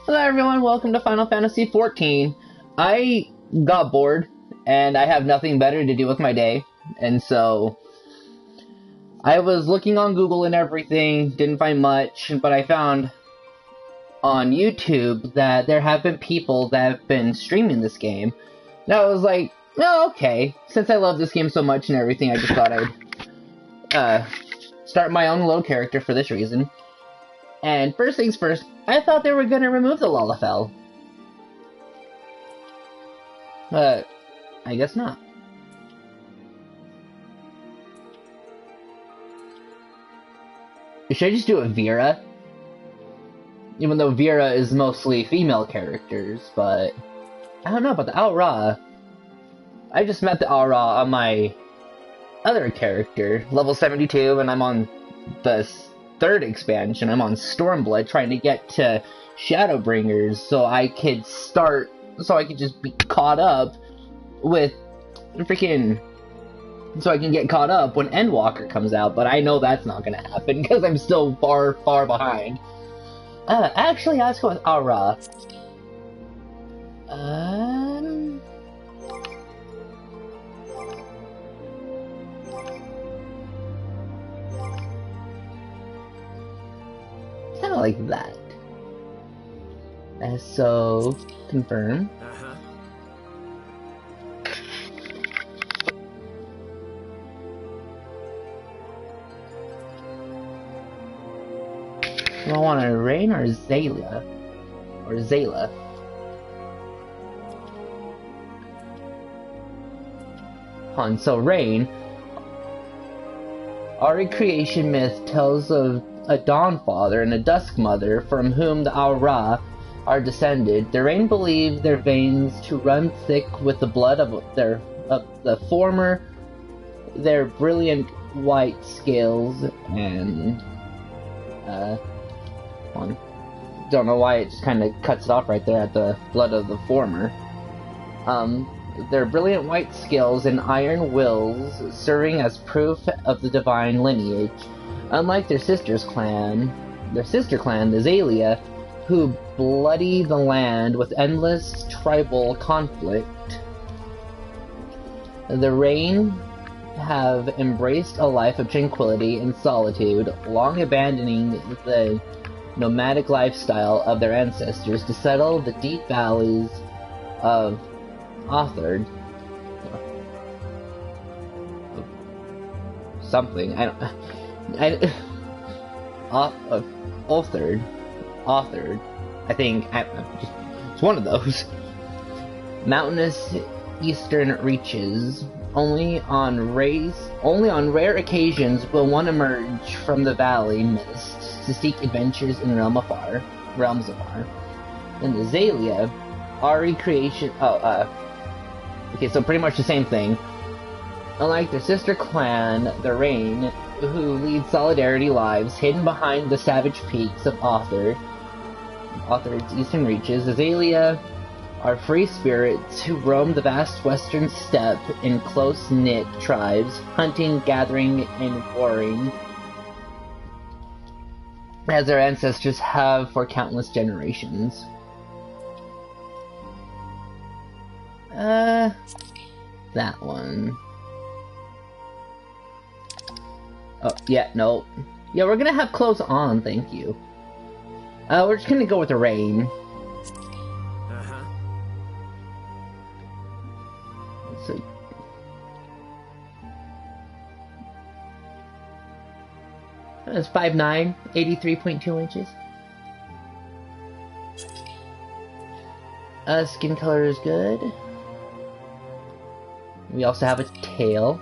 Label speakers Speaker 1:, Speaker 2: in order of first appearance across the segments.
Speaker 1: Hello everyone, welcome to Final Fantasy XIV. I got bored, and I have nothing better to do with my day, and so I was looking on Google and everything, didn't find much, but I found on YouTube that there have been people that have been streaming this game. And I was like, oh, okay, since I love this game so much and everything, I just thought I'd start my own little character for this reason. And first things first, I thought they were going to remove the Lalafell. But I guess not. Should I just do a Vera? Even though Vera is mostly female characters, but I don't know about the Aura. I just met the Aura on my other character, level 72, and I'm on the third expansion. I'm on Stormblood, trying to get to Shadowbringers so I could just be caught up with freaking, so I can get caught up when Endwalker comes out, but I know that's not gonna happen because I'm still far behind. Actually, let's go with Aura. Kind of like that. So, confirm. Do I want a Rain or Zayla? Or Zayla? So Rain. Our recreation myth tells of a Dawn Father and a Dusk Mother from whom the Aura are descended. The Rain believe their veins to run thick with the blood of the former, their brilliant white scales, and don't know why it just kind of cuts it off right there at the blood of the former. Their brilliant white scales and iron wills serving as proof of the divine lineage. Unlike their sister clan, the Zalia, who bloody the land with endless tribal conflict, the Rain have embraced a life of tranquility and solitude, long abandoning the nomadic lifestyle of their ancestors to settle the deep valleys of Othard. Something. Othard. I think. It's one of those. Mountainous eastern reaches. Only on rare occasions will one emerge from the valley mist to seek adventures in realms afar. And the Zalia, our recreation. Okay, so pretty much the same thing. Unlike their sister clan, the Rain, who lead solidarity lives hidden behind the savage peaks of Othard's eastern reaches, Azalea are free spirits who roam the vast western steppe in close-knit tribes, hunting, gathering, and warring, as their ancestors have for countless generations. That one. Oh, yeah, no. Yeah, we're gonna have clothes on, thank you. We're just gonna go with the Rain. So, that's 5'9", 83.2 inches. Skin color is good. We also have a tail.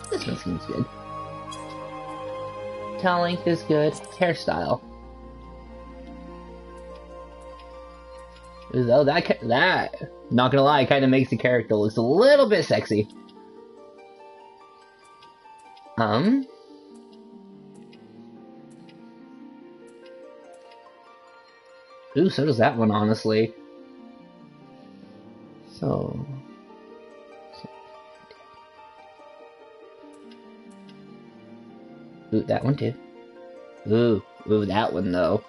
Speaker 1: This one seems good. Tail length is good. Hairstyle. Though that, not gonna lie, kind of makes the character look a little bit sexy. Ooh, so does that one, honestly. So Ooh, that one too. Ooh, that one though.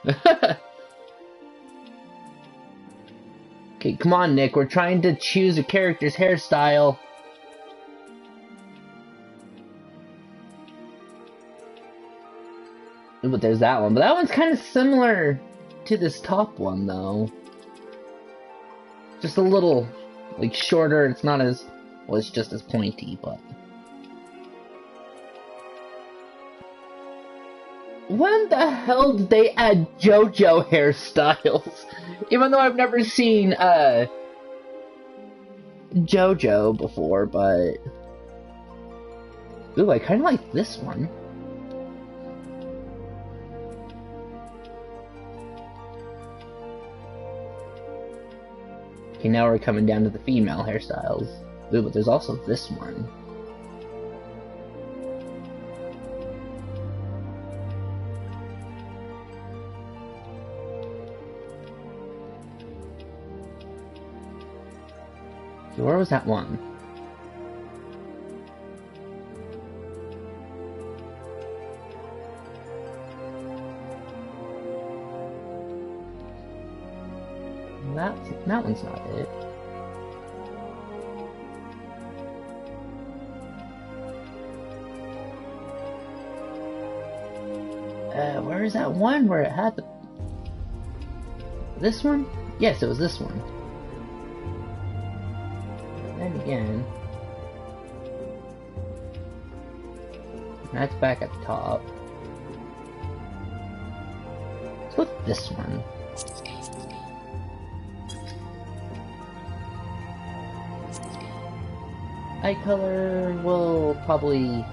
Speaker 1: Okay, come on, Nick. We're trying to choose a character's hairstyle. Ooh, but there's that one. But that one's kind of similar to this top one, though. Just a little, like, shorter. It's not as... Well, it's just as pointy, but... When the hell did they add JoJo hairstyles? Even though I've never seen, JoJo before, but... Ooh, I kinda like this one. Okay, now we're coming down to the female hairstyles. Ooh, but there's also this one. Okay, where was that one? That one's not it. Where is that one where it had the... This one? Yes, it was this one. Then again... That's back at the top. Let's go with this one. Eye color will probably...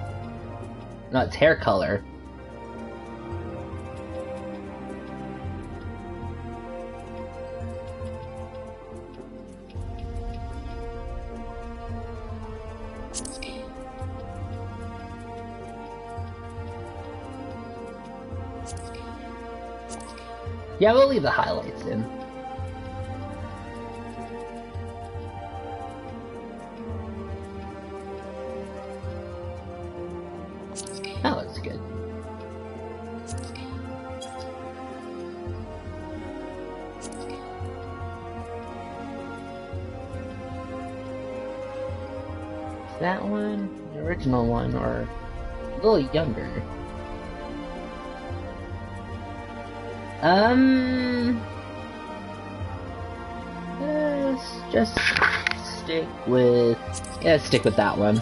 Speaker 1: No, it's hair color. Yeah, we'll leave the highlights in. That looks good. That one, the original one, or a little younger. Let's just stick with... Yeah, stick with that one.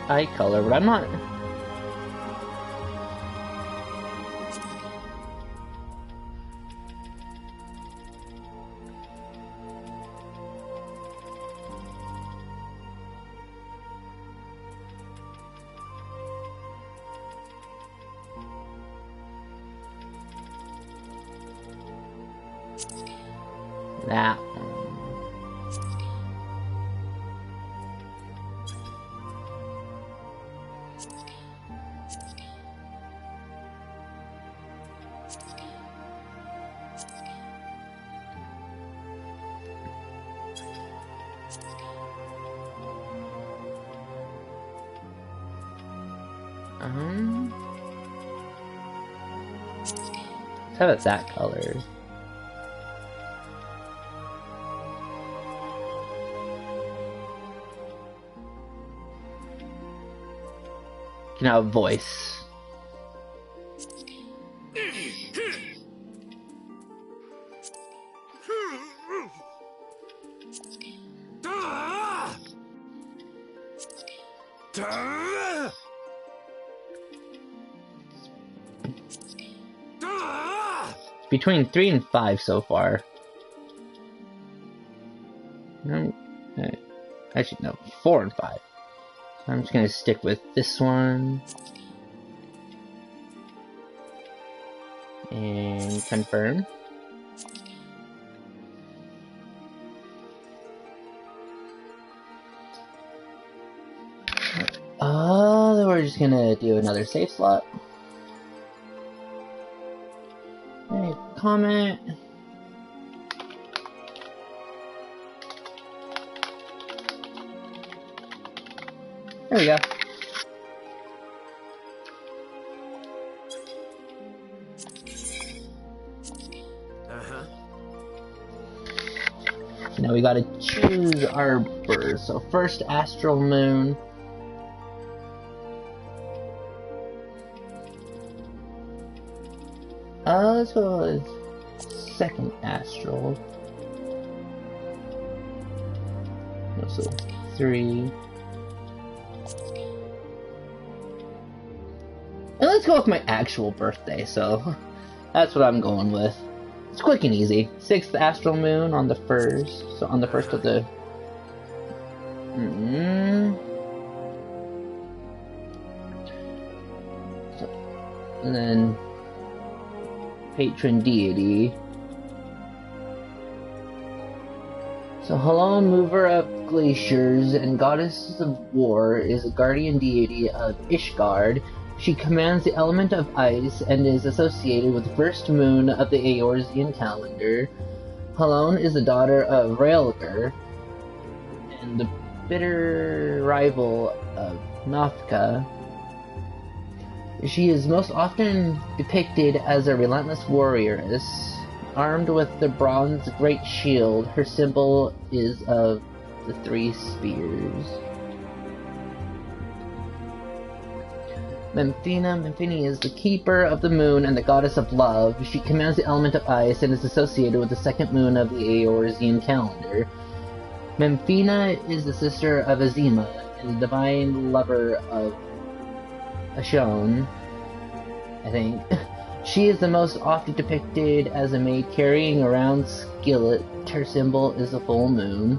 Speaker 1: Eye color, but I'm not... That one. Let's have it that color. Now voice. Between 3 and 5 so far. No, actually no, 4 and 5. I'm just gonna stick with this one. And confirm. Oh, then we're just gonna do another save slot. comment. There we go. Now we gotta choose our birth. So first astral moon. Let's go with second astral. So 3. And let's go with my actual birthday, so that's what I'm going with. It's quick and easy. 6th astral moon on the 1st. So on the 1st of the... And then... patron deity. So Halon, mover of glaciers and goddess of war, is a guardian deity of Ishgard. She commands the element of ice and is associated with the first moon of the Eorzean calendar. Halon is the daughter of Raelgar and the bitter rival of Nafka. She is most often depicted as a relentless warrioress, armed with the bronze great shield. Her symbol is of the 3 spears. Memphina is the keeper of the moon and the goddess of love. She commands the element of ice and is associated with the second moon of the Eorzean calendar. Memphina is the sister of Azima and the divine lover of Ashon, I think. She is the most often depicted as a maid carrying around skillet. Her symbol is the full moon.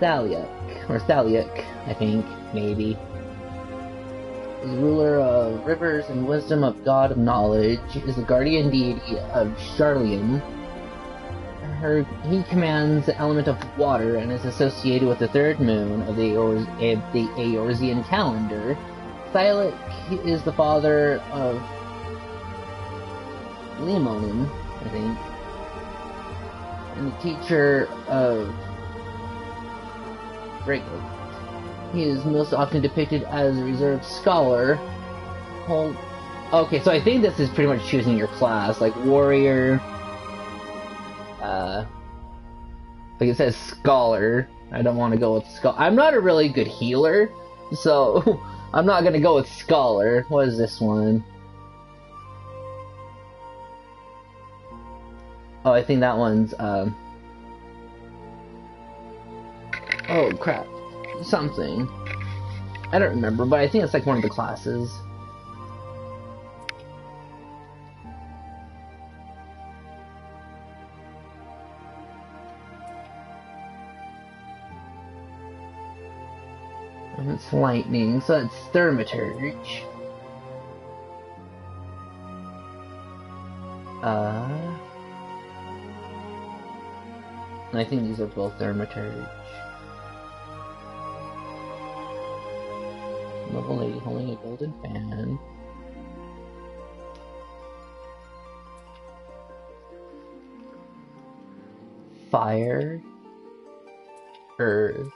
Speaker 1: Thaliak, I think, maybe. Is ruler of rivers and wisdom of god of knowledge. Is the guardian deity of Sharlian. He commands the element of water and is associated with the 3rd moon of the Eorzean calendar. Thaliak is the father of Limolin, I think, and the teacher of Draco. He is most often depicted as a reserved scholar. Okay, so I think this is pretty much choosing your class, like warrior. Like it says scholar. I don't want to go with scholar. I'm not a really good healer, so I'm not gonna go with scholar. What is this one? Oh, I think that one's oh crap. Something. I don't remember, but I think it's like one of the classes. And it's lightning, so it's Thurmaturge. I think these are both Thurmaturge. Noble lady holding a golden fan. Fire. Earth.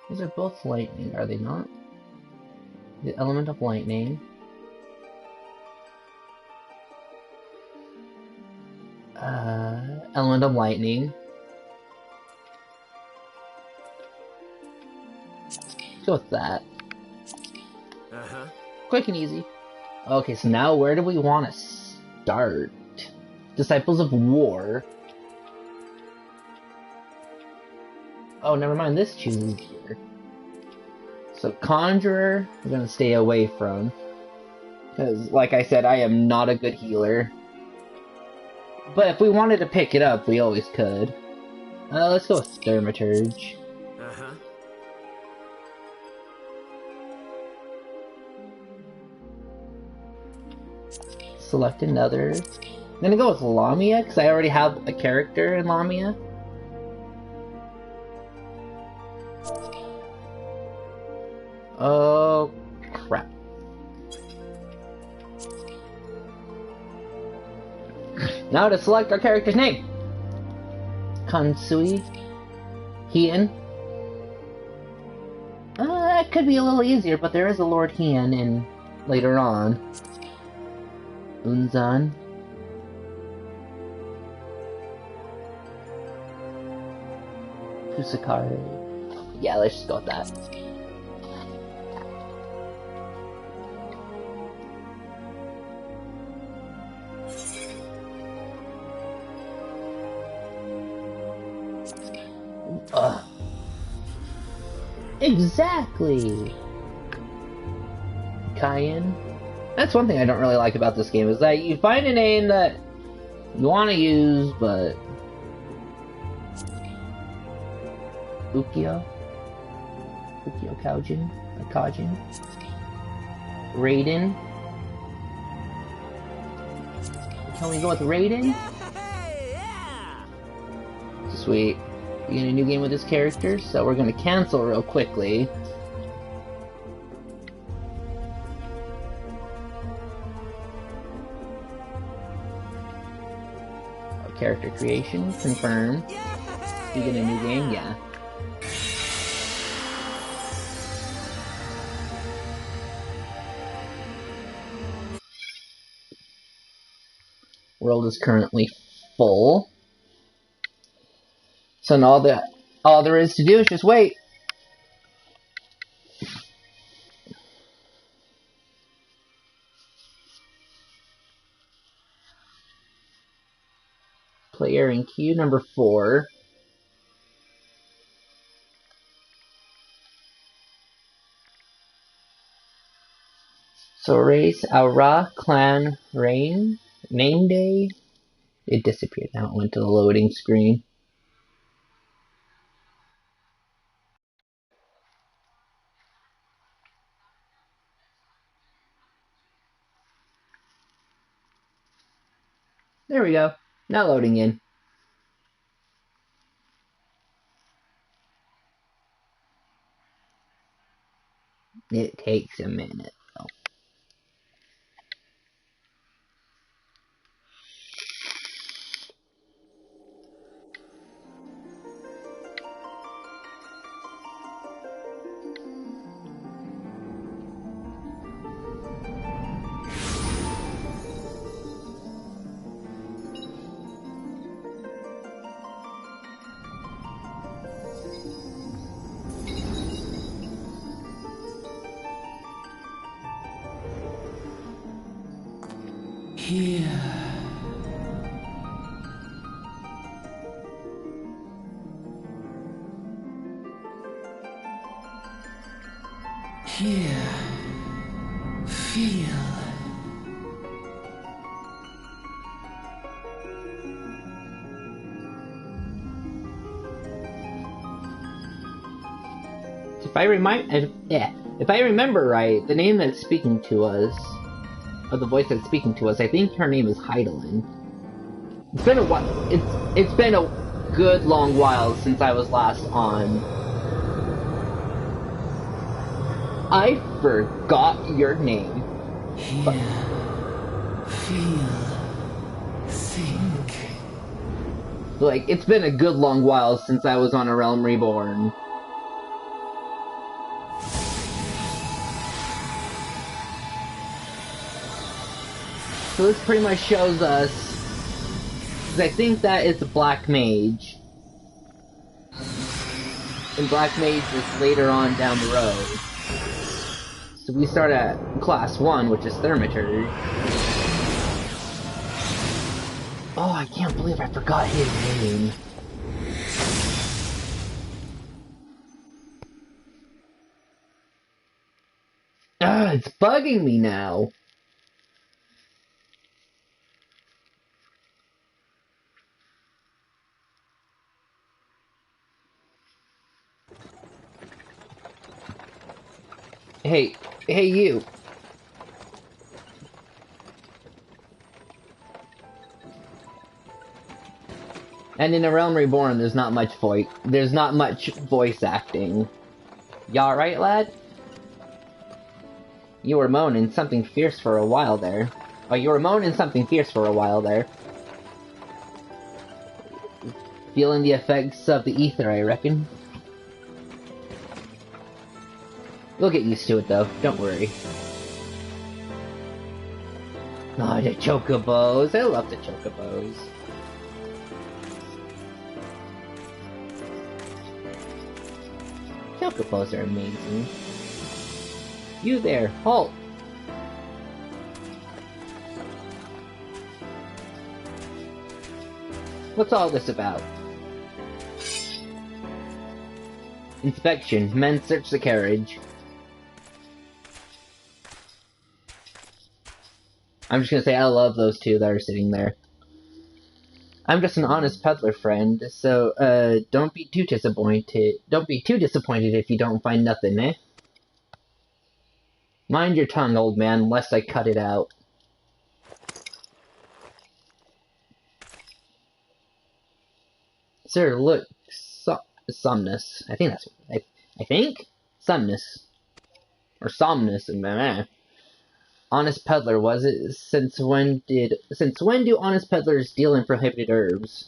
Speaker 1: These are both lightning, are they not? The element of lightning. Element of lightning. Let's go with that. Quick and easy. Okay, so now where do we want to start? Disciples of War. Oh, never mind, this chooses here. So Conjurer, we're gonna stay away from. Because, like I said, I am not a good healer. But if we wanted to pick it up, we always could. Let's go with Thurmaturge. Select another. I'm gonna go with Lamia, because I already have a character in Lamia. Oh, crap. Now to select our character's name. Kansui. Heian. That could be a little easier, but there is a Lord Heian in later on. Unzan. Kusakari. Yeah, let's just go with that. Ugh. Exactly! Cayenne. That's one thing I don't really like about this game, is that you find a name that you want to use, but... Ukyo? Ukyo Kaujin? Or Kajin? Raiden? Can we go with Raiden? Sweet. We get a new game with this character, so we're gonna cancel real quickly. Character creation, confirm. We get a new game, yeah. World is currently full. So now all there is to do is just wait. Player in queue number 4. So race, Aura, clan, reign, name day. It disappeared now, it went to the loading screen. There we go. Now loading in. It takes a minute, though.
Speaker 2: Here. Here. Feel.
Speaker 1: If I remember right, the name that's speaking to us, or the voice that's speaking to us, I think her name is Heidelin. It's been a while. It's been a good long while since I was last on. I forgot your name.
Speaker 2: Hear. Feel. Think.
Speaker 1: Like, it's been a good long while since I was on A Realm Reborn. So this pretty much shows us, because I think that is the Black Mage. And Black Mage is later on down the road. So we start at class 1, which is Thurmaturge. Oh, I can't believe I forgot his name. Ah, it's bugging me now. Hey you. And in A Realm Reborn, there's not much voice acting. You alright, lad? You were moaning something fierce for a while there. Oh, you were moaning something fierce for a while there. Feeling the effects of the ether, I reckon. We'll get used to it, though. Don't worry. Oh, the chocobos. I love the chocobos. Chocobos are amazing. You there, halt! What's all this about? Inspection. Men search the carriage. I'm just gonna say I love those two that are sitting there. I'm just an honest peddler, friend, so, don't be too disappointed. Don't be too disappointed if you don't find nothing, eh? Mind your tongue, old man, lest I cut it out. Sir, look, Somnus. I think that's... I think? Somnus. Or Somnus, meh. Honest peddler, was it? Since when do honest peddlers deal in prohibited herbs?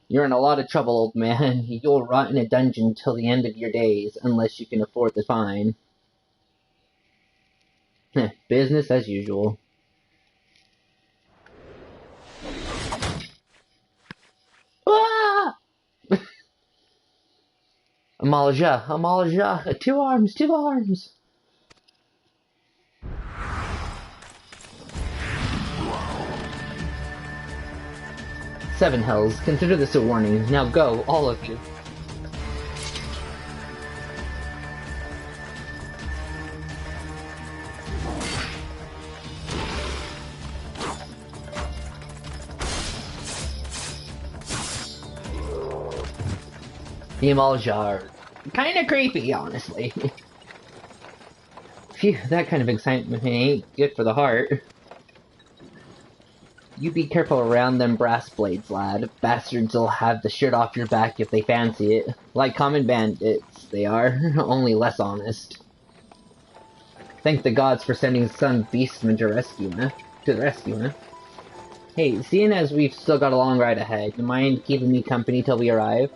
Speaker 1: You're in a lot of trouble, old man. You'll rot in a dungeon till the end of your days, unless you can afford the fine. Business as usual. Ah! Amalaja, 2 arms, 2 arms! Seven hells, consider this a warning. Now go, all of you. The Amalja are kinda creepy, honestly. Phew, that kind of excitement ain't good for the heart. You be careful around them brass blades, lad. Bastards'll have the shirt off your back if they fancy it. Like common bandits, they are, only less honest. Thank the gods for sending some beastman to the rescue, Hey, seeing as we've still got a long ride ahead, you mind keeping me company till we arrive?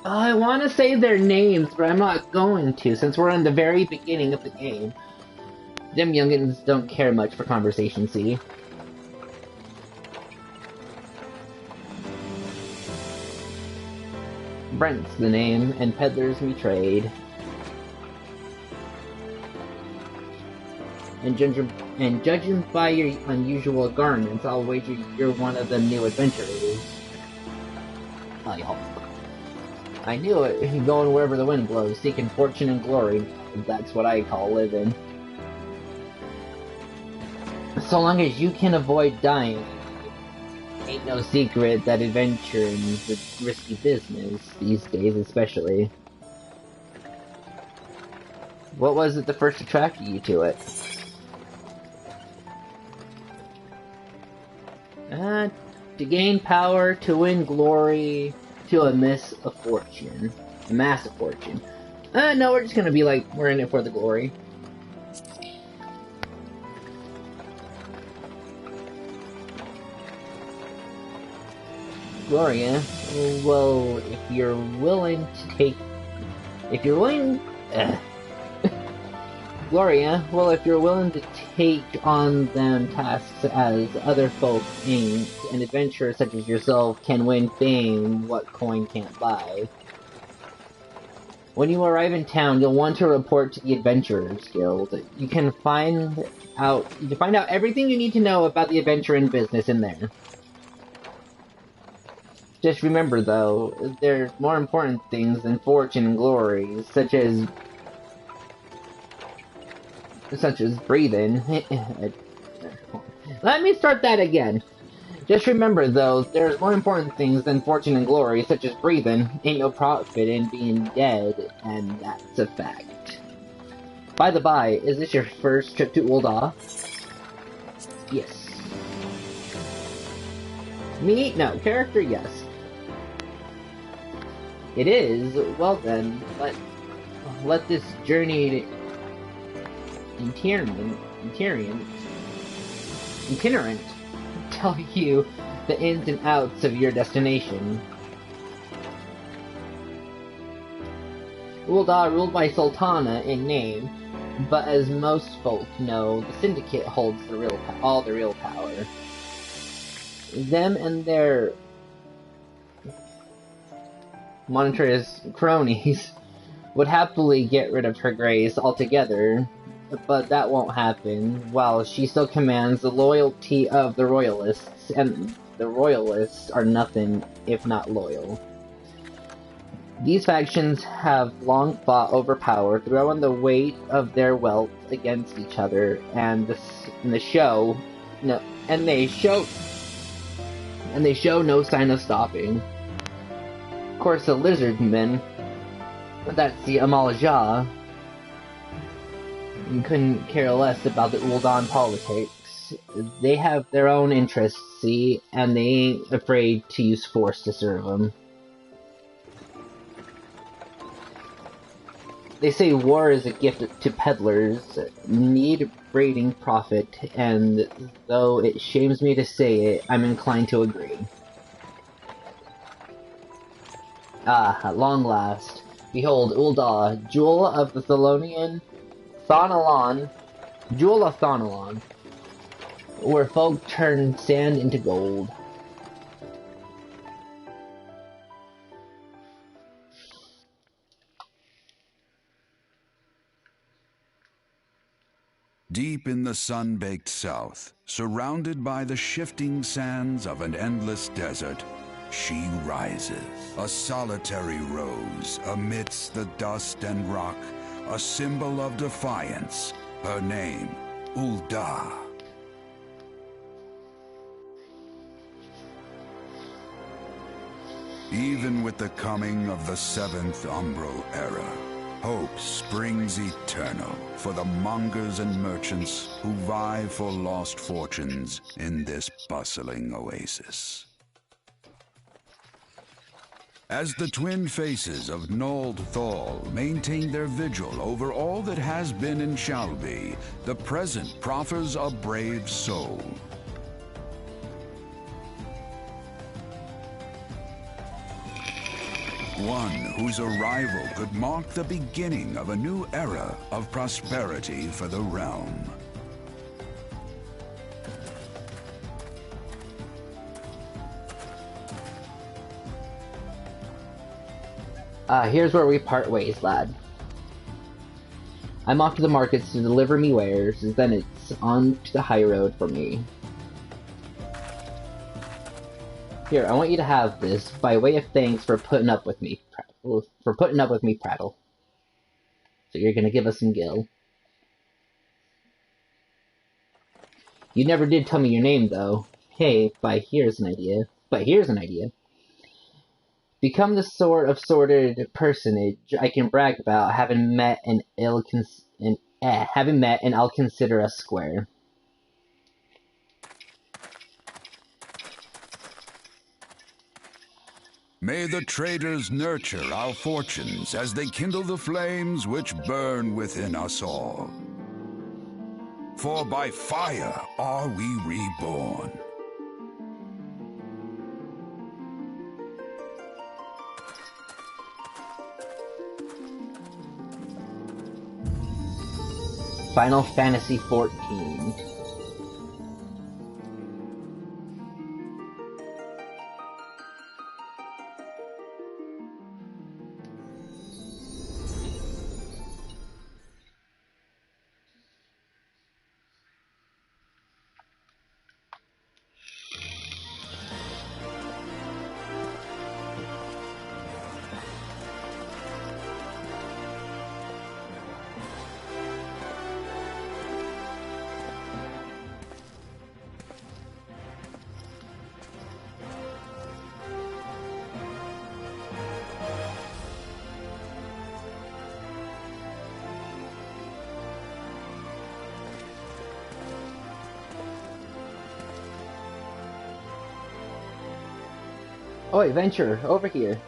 Speaker 1: I want to say their names, but I'm not going to, since we're in the very beginning of the game. Them youngins don't care much for conversation, see? Brent's the name, and peddlers we trade. And judging by your unusual garments, I'll wager you're one of the new adventurers. I knew it. Going wherever the wind blows, seeking fortune and glory. That's what I call living. So long as you can avoid dying, ain't no secret that adventuring's a risky business, these days especially. What was it that first attracted you to it? To gain power, to win glory, to amass a fortune. No, we're just gonna be like, we're in it for the glory. Gloria, well, if you're willing to take... Gloria, well, if you're willing to take on them tasks as other folk ain't, an adventurer such as yourself can win fame what coin can't buy. When you arrive in town, you'll want to report to the Adventurers Guild. You can find out everything you need to know about the adventuring business in there. Just remember, though, there's more important things than fortune and glory, such as breathing. Let me start that again. Just remember, though, there's more important things than fortune and glory, such as breathing. Ain't no profit in being dead, and that's a fact. By the by, is this your first trip to Ul'dah? Yes. Me? No. Character? Yes. It is? Well then, but let this journeyed itinerant tell you the ins and outs of your destination. Ul'dah ruled by Sultana in name, but as most folk know, the Syndicate holds all the real power. Them and their Monitor's cronies would happily get rid of Her Grace altogether, but that won't happen, while she still commands the loyalty of the Royalists, and the Royalists are nothing if not loyal. These factions have long fought over power, throwing the weight of their wealth against each other, and they show no sign of stopping. Of course, the lizard men, that's the Amalajah, couldn't care less about the Ul'dah politics. They have their own interests, see, and they ain't afraid to use force to serve them. They say war is a gift to peddlers, need braiding profit, and though it shames me to say it, I'm inclined to agree. Ah, at long last, behold Ul'dah, jewel of the Thelonian jewel of Thonalon, where folk turn sand into gold.
Speaker 3: Deep in the sun-baked south, surrounded by the shifting sands of an endless desert, she rises, a solitary rose amidst the dust and rock, a symbol of defiance, her name, Ul'dah. Even with the coming of the 7th Umbral Era, hope springs eternal for the mongers and merchants who vie for lost fortunes in this bustling oasis. As the twin faces of Nold Thal maintain their vigil over all that has been and shall be, the present proffers a brave soul. One whose arrival could mark the beginning of a new era of prosperity for the realm.
Speaker 1: Here's where we part ways, lad. I'm off to the markets to deliver me wares, then it's on to the high road for me. Here, I want you to have this, by way of thanks for putting up with me, Prattle. So you're gonna give us some gil. You never did tell me your name, though. Hey, here's an idea. Become the sort of sordid personage I can brag about, having met and I'll consider us square.
Speaker 3: May the traders nurture our fortunes as they kindle the flames which burn within us all. For by fire are we reborn.
Speaker 1: Final Fantasy XIV. Oh, adventure, over here.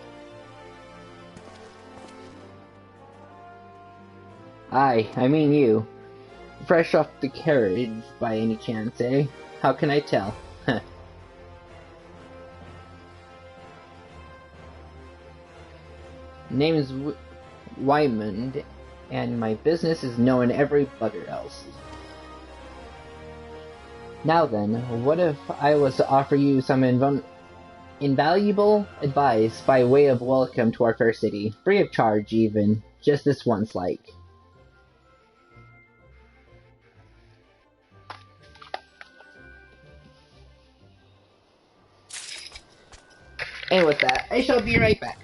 Speaker 1: I mean you. Fresh off the carriage, by any chance, eh? How can I tell? Heh. Name is Wymond, and my business is known every bugger else. Now then, what if I was to offer you some invaluable advice by way of welcome to our fair city? Free of charge, even. Just this once, like. And with that, I shall be right back.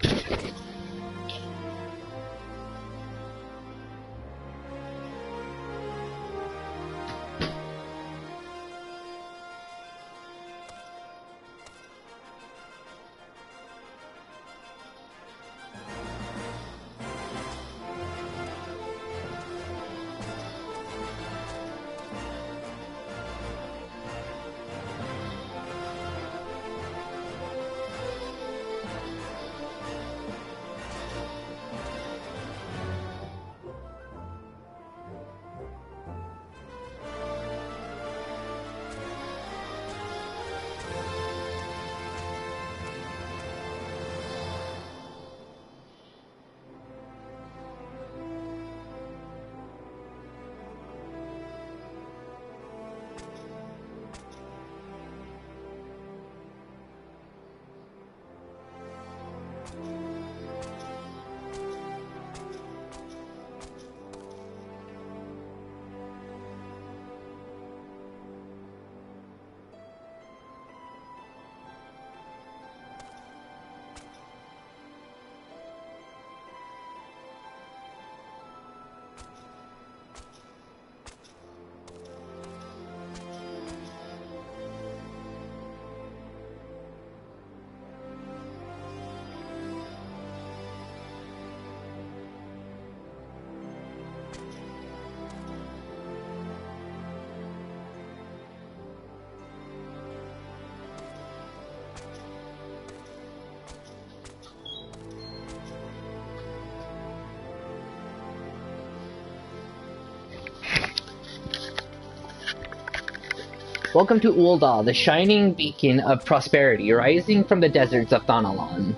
Speaker 1: Welcome to Ul'dah, the shining beacon of prosperity rising from the deserts of Thanalan.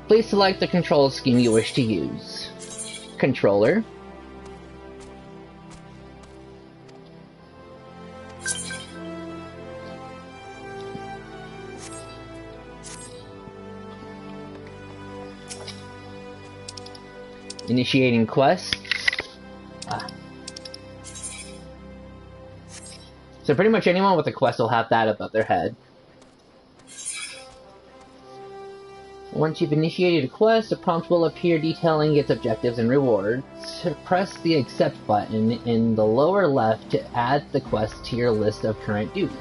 Speaker 1: Please select the control scheme you wish to use. Controller. Initiating quest. So pretty much anyone with a quest will have that above their head. Once you've initiated a quest, a prompt will appear detailing its objectives and rewards. Press the Accept button in the lower left to add the quest to your list of current duties.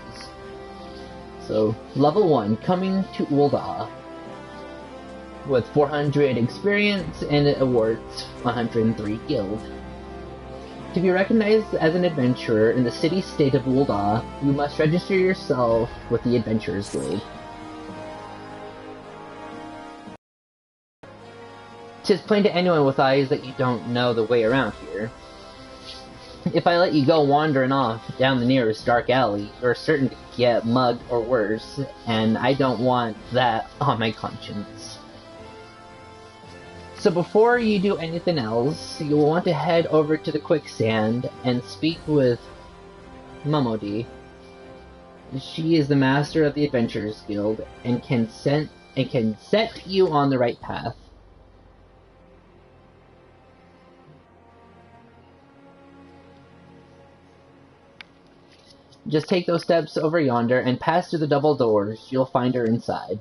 Speaker 1: So, Level 1, coming to Ul'dah, with 400 experience and awards 103 guild. To be recognized as an adventurer in the city-state of Ul'dah, you must register yourself with the Adventurers Guild. 'Tis plain to anyone with eyes that you don't know the way around here. If I let you go wandering off down the nearest dark alley, you're certain to get mugged or worse, and I don't want that on my conscience. So before you do anything else, you'll want to head over to the quicksand and speak with Momodi. She is the master of the Adventurers Guild and can set you on the right path. Just take those steps over yonder and pass through the double doors. You'll find her inside.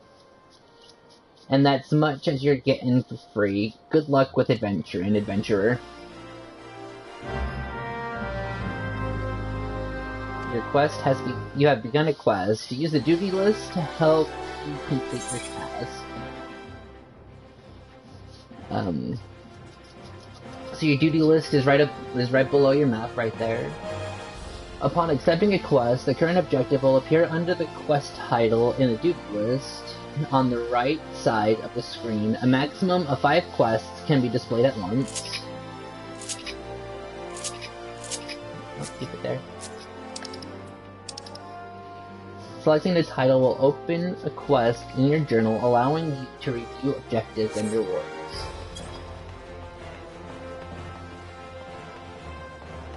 Speaker 1: And that's much as you're getting for free. Good luck with adventure and adventurer. Your quest has you have begun a quest. Use the duty list to help you complete your task. So your duty list is right below your map, right there. Upon accepting a quest, the current objective will appear under the quest title in the duty list. On the right side of the screen, a maximum of 5 quests can be displayed at once. Let's keep it there. Selecting the title will open a quest in your journal, allowing you to review objectives and rewards.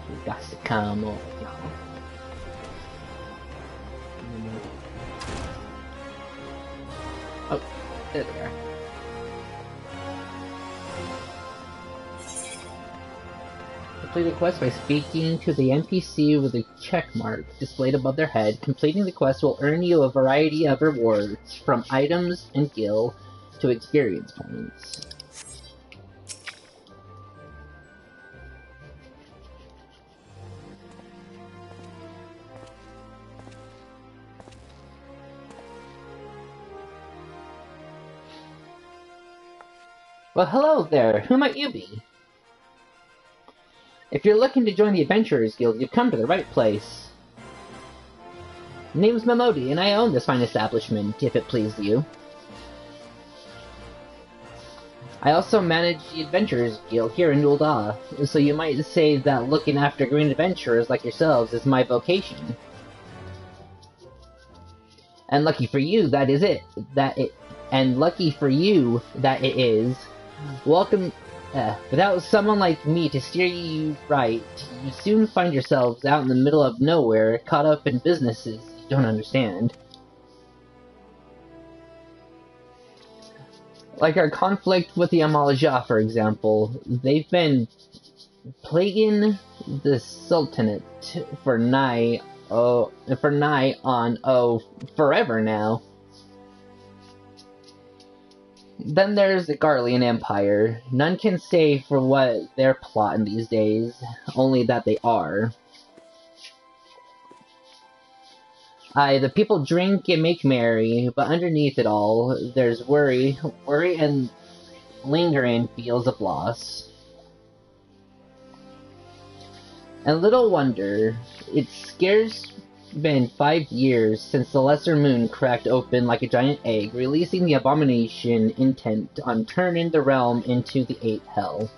Speaker 1: You got to come over. Oh, there they are. Complete the quest by speaking to the NPC with a check mark displayed above their head. Completing the quest will earn you a variety of rewards, from items and gil to experience points. Well, hello there. Who might you be? If you're looking to join the Adventurers Guild, you've come to the right place. Name's Memodi, and I own this fine establishment, if it please you. I also manage the Adventurers Guild here in Ul'dah, so you might say that looking after green adventurers like yourselves is my vocation. And lucky for you, that is it. And lucky for you that it is. Welcome. Without someone like me to steer you right, you soon find yourselves out in the middle of nowhere, caught up in businesses you don't understand. Like our conflict with the Amalajah, for example. They've been plaguing the Sultanate for forever now. Then there's the Garlean Empire. None can say for what they're plotting these days, only that they are. Aye, the people drink and make merry, but underneath it all, there's worry and lingering feels of loss. And little wonder, it's scarce been 5 years since the Lesser Moon cracked open like a giant egg, releasing the abomination intent on turning the realm into an eighth hell.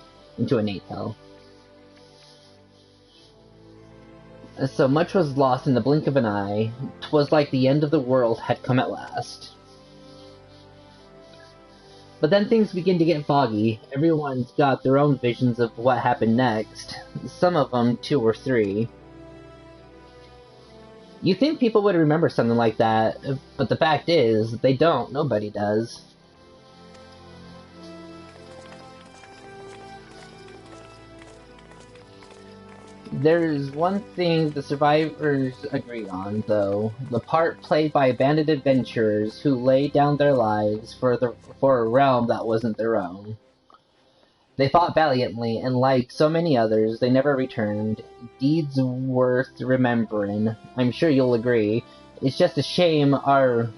Speaker 1: So much was lost in the blink of an eye. 'Twas like the end of the world had come at last. But then things begin to get foggy. Everyone's got their own visions of what happened next. Some of them 2 or 3. You think people would remember something like that, but the fact is, they don't. Nobody does. There's one thing the survivors agree on, though. The part played by abandoned adventurers who laid down their lives for a realm that wasn't their own. They fought valiantly, and like so many others, they never returned. Deeds worth remembering. I'm sure you'll agree. It's just a shame our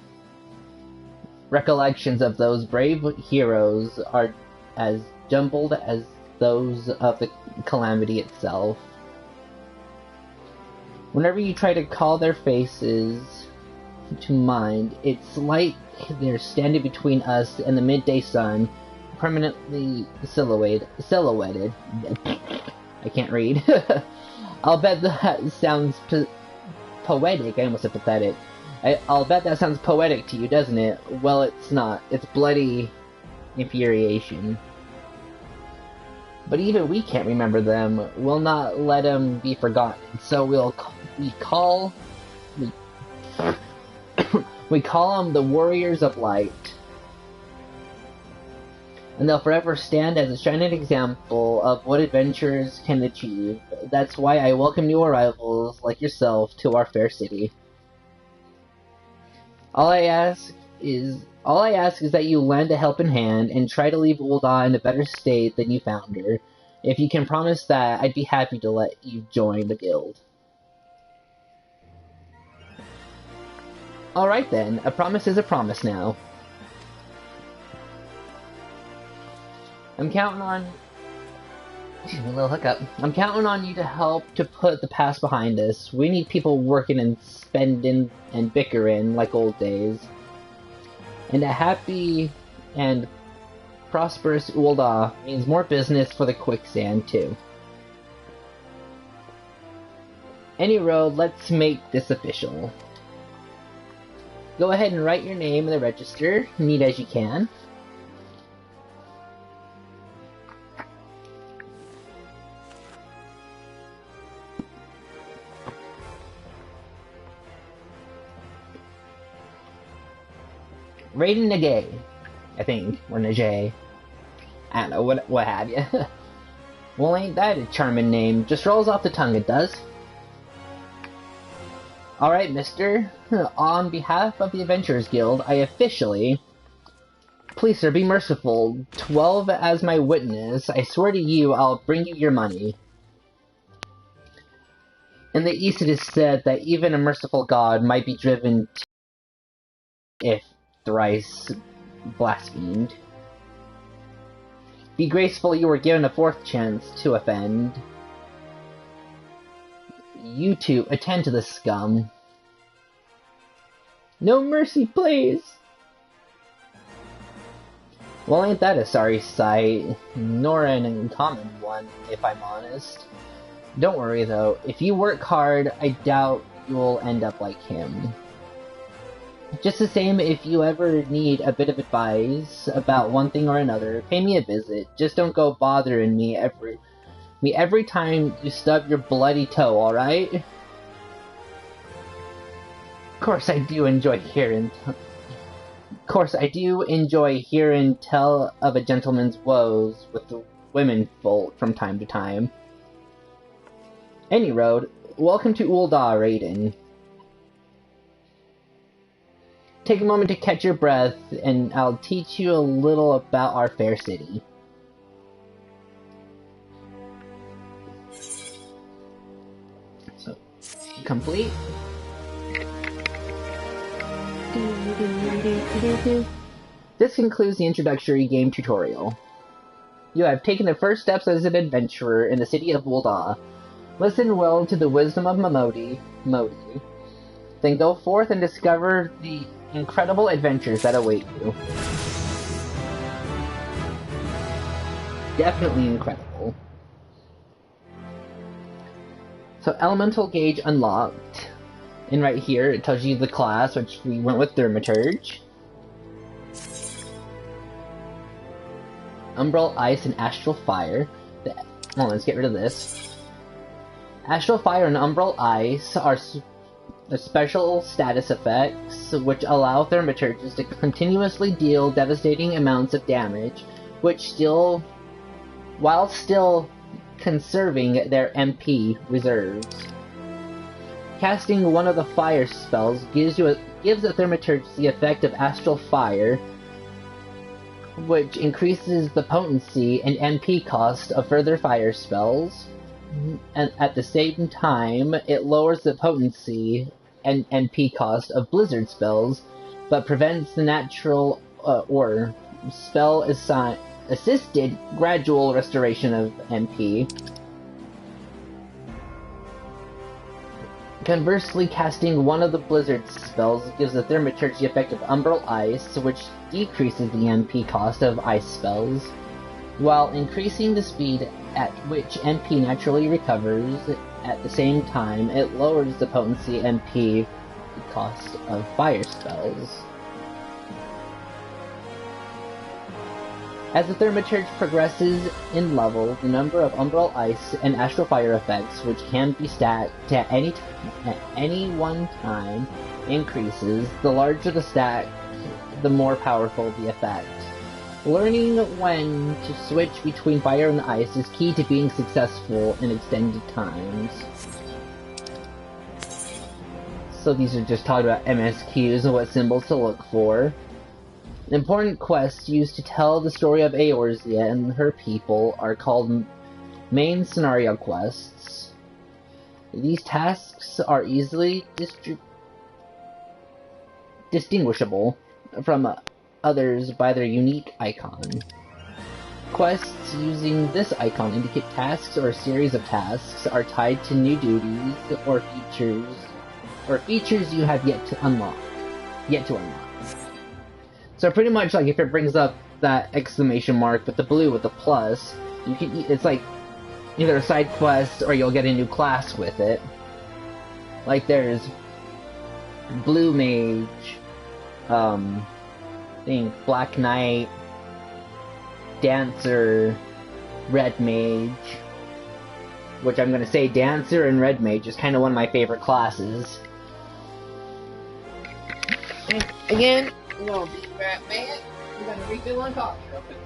Speaker 1: recollections of those brave heroes are as jumbled as those of the calamity itself. Whenever you try to call their faces to mind, it's like they're standing between us and the midday sun, permanently silhouetted. I can't read. I'll bet that sounds poetic. I almost said pathetic. I'll bet that sounds poetic to you, doesn't it? Well, it's not. It's bloody infuriation. But even we can't remember them. We'll not let them be forgotten. So we call them the Warriors of Light. And they'll forever stand as a shining example of what adventurers can achieve. That's why I welcome new arrivals like yourself to our fair city. All I ask is that you lend a helping hand and try to leave Ul'dah in a better state than you found her. If you can promise that, I'd be happy to let you join the guild. Alright then, a promise is a promise now. I'm counting on... Excuse me, a little hiccup. I'm counting on you to help to put the past behind us. We need people working and spending and bickering like old days. And a happy and prosperous Ul'dah means more business for the quicksand, too. Any road, let's make this official. Go ahead and write your name in the register, neat as you can. Raiden Nage, I think, or Nage. I don't know, what have you. Well, ain't that a charming name? Just rolls off the tongue, it does. Alright, mister. On behalf of the Adventurers Guild, I officially... Please, sir, be merciful. 12 as my witness. I swear to you, I'll bring you your money. In the East it is said that even a merciful god might be driven to... if thrice blasphemed. Be graceful, you were given a fourth chance to offend. You two, attend to the scum. No mercy, please! Well, ain't that a sorry sight, nor an uncommon one, if I'm honest. Don't worry, though. If you work hard, I doubt you'll end up like him. Just the same, if you ever need a bit of advice about one thing or another, pay me a visit. Just don't go bothering me every time you stub your bloody toe, alright? Of course I do enjoy hearing tell of a gentleman's woes with the women folk from time to time. Any road, welcome to Ul'dah, Raiden. Take a moment to catch your breath, and I'll teach you a little about our fair city. So, complete. This concludes the introductory game tutorial. You have taken the first steps as an adventurer in the city of Ul'dah. Listen well to the wisdom of Modi. Then go forth and discover the incredible adventures that await you. Definitely incredible. So, elemental gauge unlocked. And right here, it tells you the class, which we went with Thurmaturge. Umbral Ice and Astral Fire. Well, let's get rid of this. Astral Fire and Umbral Ice are the special status effects, which allow Thurmaturges to continuously deal devastating amounts of damage, while still conserving their MP reserves. Casting one of the fire spells gives a Thurmaturge the effect of Astral Fire, which increases the potency and MP cost of further fire spells, and at the same time, it lowers the potency and MP cost of blizzard spells, but prevents the natural or spell-assisted gradual restoration of MP. Conversely, casting one of the blizzard spells gives the Thurmaturge the effect of Umbral Ice, which decreases the MP cost of ice spells, while increasing the speed at which MP naturally recovers. At the same time, it lowers the potency MP cost of fire spells. As the Thurmaturge progresses in level, the number of Umbral Ice and Astral Fire effects, which can be stacked at any one time, increases. The larger the stack, the more powerful the effect. Learning when to switch between fire and ice is key to being successful in extended times. So these are just talking about MSQs and what symbols to look for. Important quests used to tell the story of Eorzea and her people are called main scenario quests. These tasks are easily distinguishable from others by their unique icon. Quests using this icon indicate tasks or a series of tasks are tied to new duties or features you have yet to unlock. So pretty much, like, if it brings up that exclamation mark with the blue with the plus, it's like either a side quest or you'll get a new class with it. Like there's Blue Mage, I think Black Knight, Dancer, Red Mage, which I'm gonna say Dancer and Red Mage is kind of one of my favorite classes. And again, no, big rat man, we're gonna refill on coffee real quick.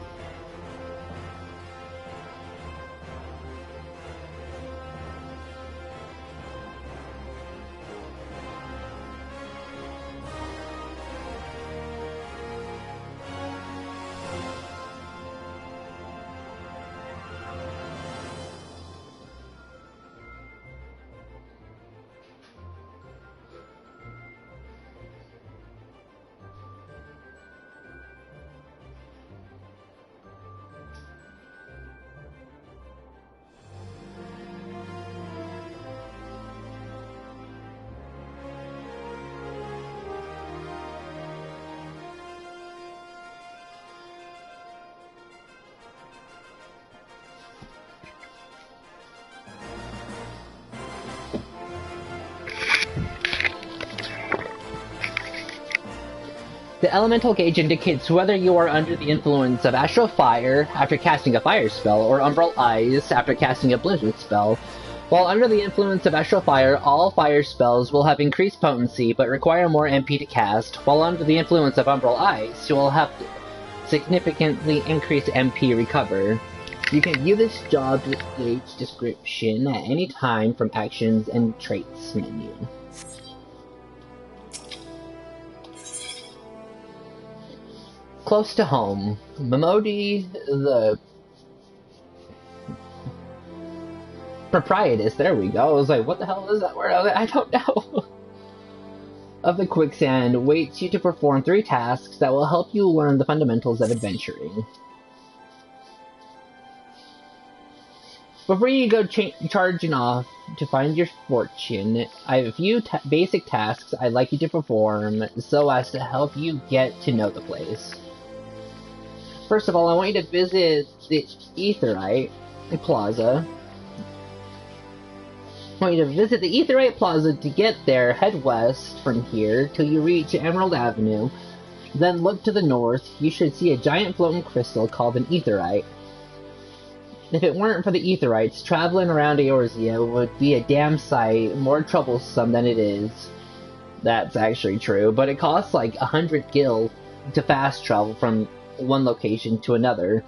Speaker 1: The elemental gauge indicates whether you are under the influence of Astral Fire after casting a fire spell, or Umbral Eyes after casting a blizzard spell. While under the influence of Astral Fire, all fire spells will have increased potency but require more MP to cast, while under the influence of Umbral Eyes, you will have to significantly increased MP recover. You can view this job gauge description at any time from Actions and Traits menu. Close to home, Memodi, the proprietress, there we go. I was like, what the hell is that word? I was like, I don't know. Of the quicksand waits you to perform 3 tasks that will help you learn the fundamentals of adventuring. Before you go charging off to find your fortune, I have a few basic tasks I'd like you to perform so as to help you get to know the place. First of all, I want you to visit the Aetheryte Plaza. I want you to visit the Aetheryte Plaza. To get there, head west from here till you reach Emerald Avenue. Then look to the north. You should see a giant floating crystal called an Aetheryte. If it weren't for the Aetherites, traveling around Eorzea would be a damn sight more troublesome than it is. That's actually true, but it costs like 100 gil to fast travel from one location to another.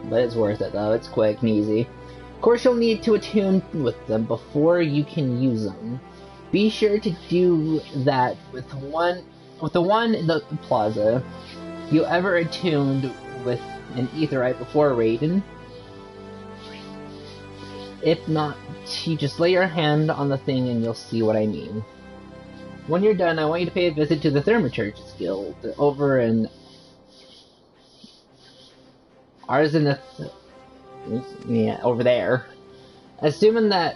Speaker 1: But it's worth it though, it's quick and easy. Of course you'll need to attune with them before you can use them. Be sure to do that with the one in the plaza. You ever attuned with an Aetherite before, Raiden? If not, you just lay your hand on the thing and you'll see what I mean. When you're done, I want you to pay a visit to the Thurmaturge's Guild over in Arzenith. Yeah, over there. Assuming that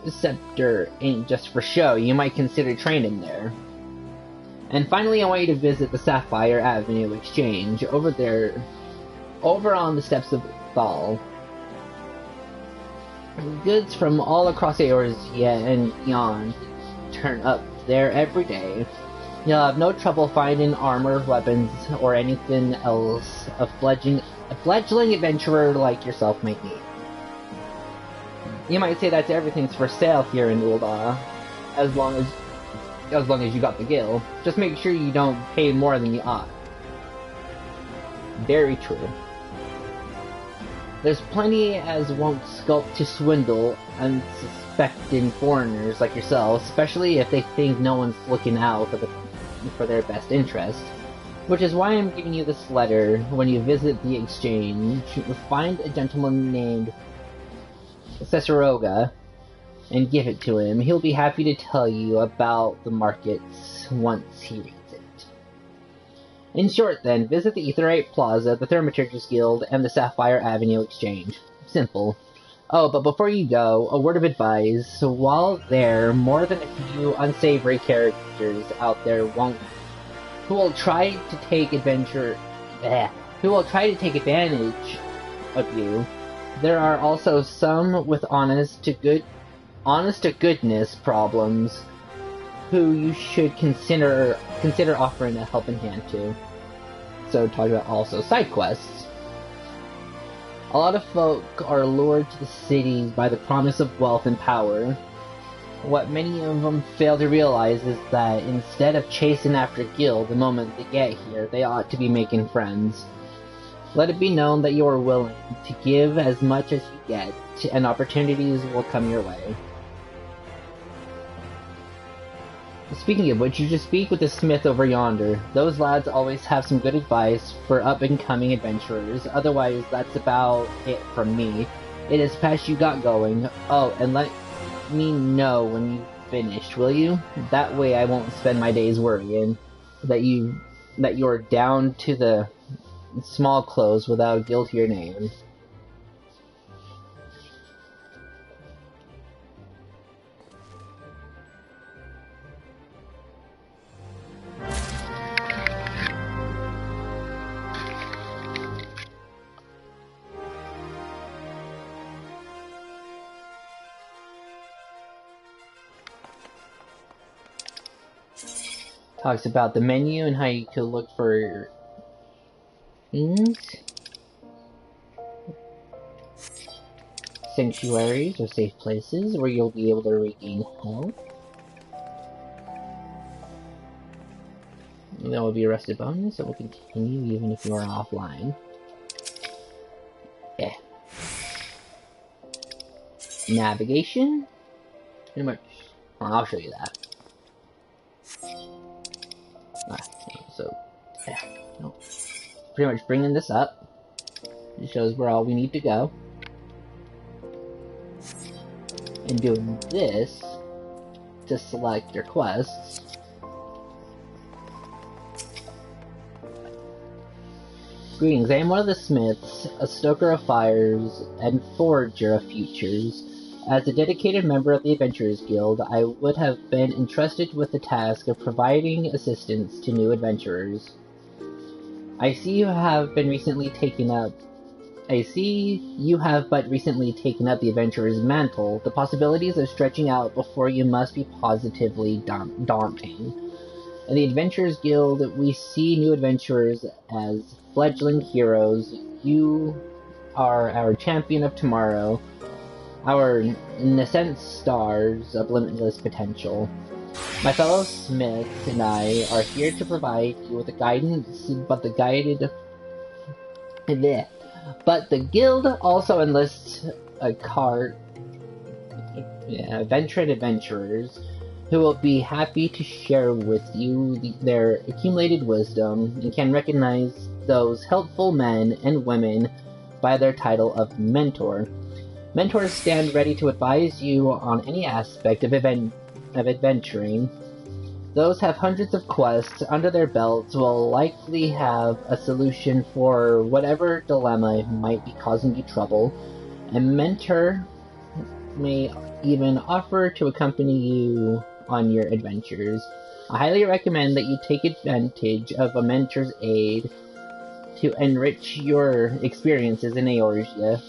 Speaker 1: scepter ain't just for show, you might consider training there. And finally, I want you to visit the Sapphire Avenue Exchange over there, over on the steps of Thal. Goods from all across Eorzea and beyond turn up there every day. You'll have no trouble finding armor, weapons, or anything else a fledgling adventurer like yourself might need. You might say that everything's for sale here in Ul'dah, as long as you got the gil. Just make sure you don't pay more than you ought. Very true. There's plenty as won't sculpt to swindle unsuspecting foreigners like yourself, especially if they think no one's looking out for their best interest. Which is why I'm giving you this letter. When you visit the exchange, find a gentleman named Cesaroga and give it to him. He'll be happy to tell you about the markets once he reads it. In short, then, visit the Aetheryte Plaza, the Thurmaturge's Guild, and the Sapphire Avenue Exchange. Simple. Oh, but before you go, a word of advice. While there, more than a few unsavory characters out there who will try to take advantage of you. There are also some with honest to good honest-to-goodness problems who you should consider offering a helping hand to. So talking about also side quests. A lot of folk are lured to the cities by the promise of wealth and power. What many of them fail to realize is that instead of chasing after gil the moment they get here, they ought to be making friends. Let it be known that you are willing to give as much as you get, and opportunities will come your way. Speaking of which, you should speak with the smith over yonder. Those lads always have some good advice for up-and-coming adventurers. Otherwise, that's about it from me. It is past you got going. Oh, and let me know when you've finished, will you? That way I won't spend my days worrying that you're down to the small clothes without guilt to your name. Talks about the menu and how you could look for things. Sanctuaries or safe places where you'll be able to regain health. And that will be a rested bonus, so we'll continue even if you are offline. Yeah. Navigation? Pretty much. Well, I'll show you that. So, yeah. No. Pretty much bringing this up. It shows where all we need to go. And doing this to select your quests. Greetings, I am one of the smiths, a stoker of fires, and forger of futures. As a dedicated member of the Adventurers Guild, I would have been entrusted with the task of providing assistance to new adventurers. I see you have but recently taken up the Adventurer's mantle. The possibilities of stretching out before you must be positively daunting. In the Adventurers Guild, we see new adventurers as fledgling heroes. You are our champion of tomorrow. Our nascent stars of limitless potential. My fellow smiths and I are here to provide you with the guidance, but the guild also enlists veteran adventurers who will be happy to share with you their accumulated wisdom and can recognize those helpful men and women by their title of mentor. Mentors stand ready to advise you on any aspect of adventuring. Those have hundreds of quests under their belts will likely have a solution for whatever dilemma might be causing you trouble. A mentor may even offer to accompany you on your adventures. I highly recommend that you take advantage of a mentor's aid to enrich your experiences in Eorzea.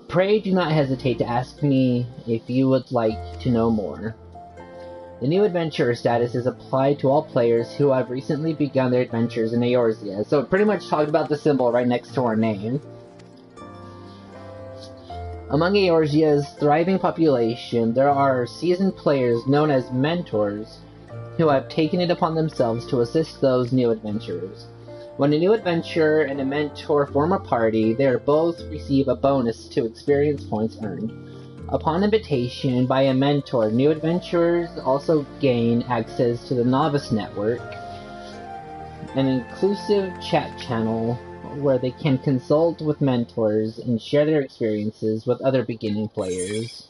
Speaker 1: Pray do not hesitate to ask me if you would like to know more. The new adventurer status is applied to all players who have recently begun their adventures in Eorzea. So it pretty much talked about the symbol right next to our name. Among Eorzea's thriving population, there are seasoned players known as mentors who have taken it upon themselves to assist those new adventurers. When a new adventurer and a mentor form a party, they both receive a bonus to experience points earned. Upon invitation by a mentor, new adventurers also gain access to the Novice Network, an inclusive chat channel where they can consult with mentors and share their experiences with other beginning players.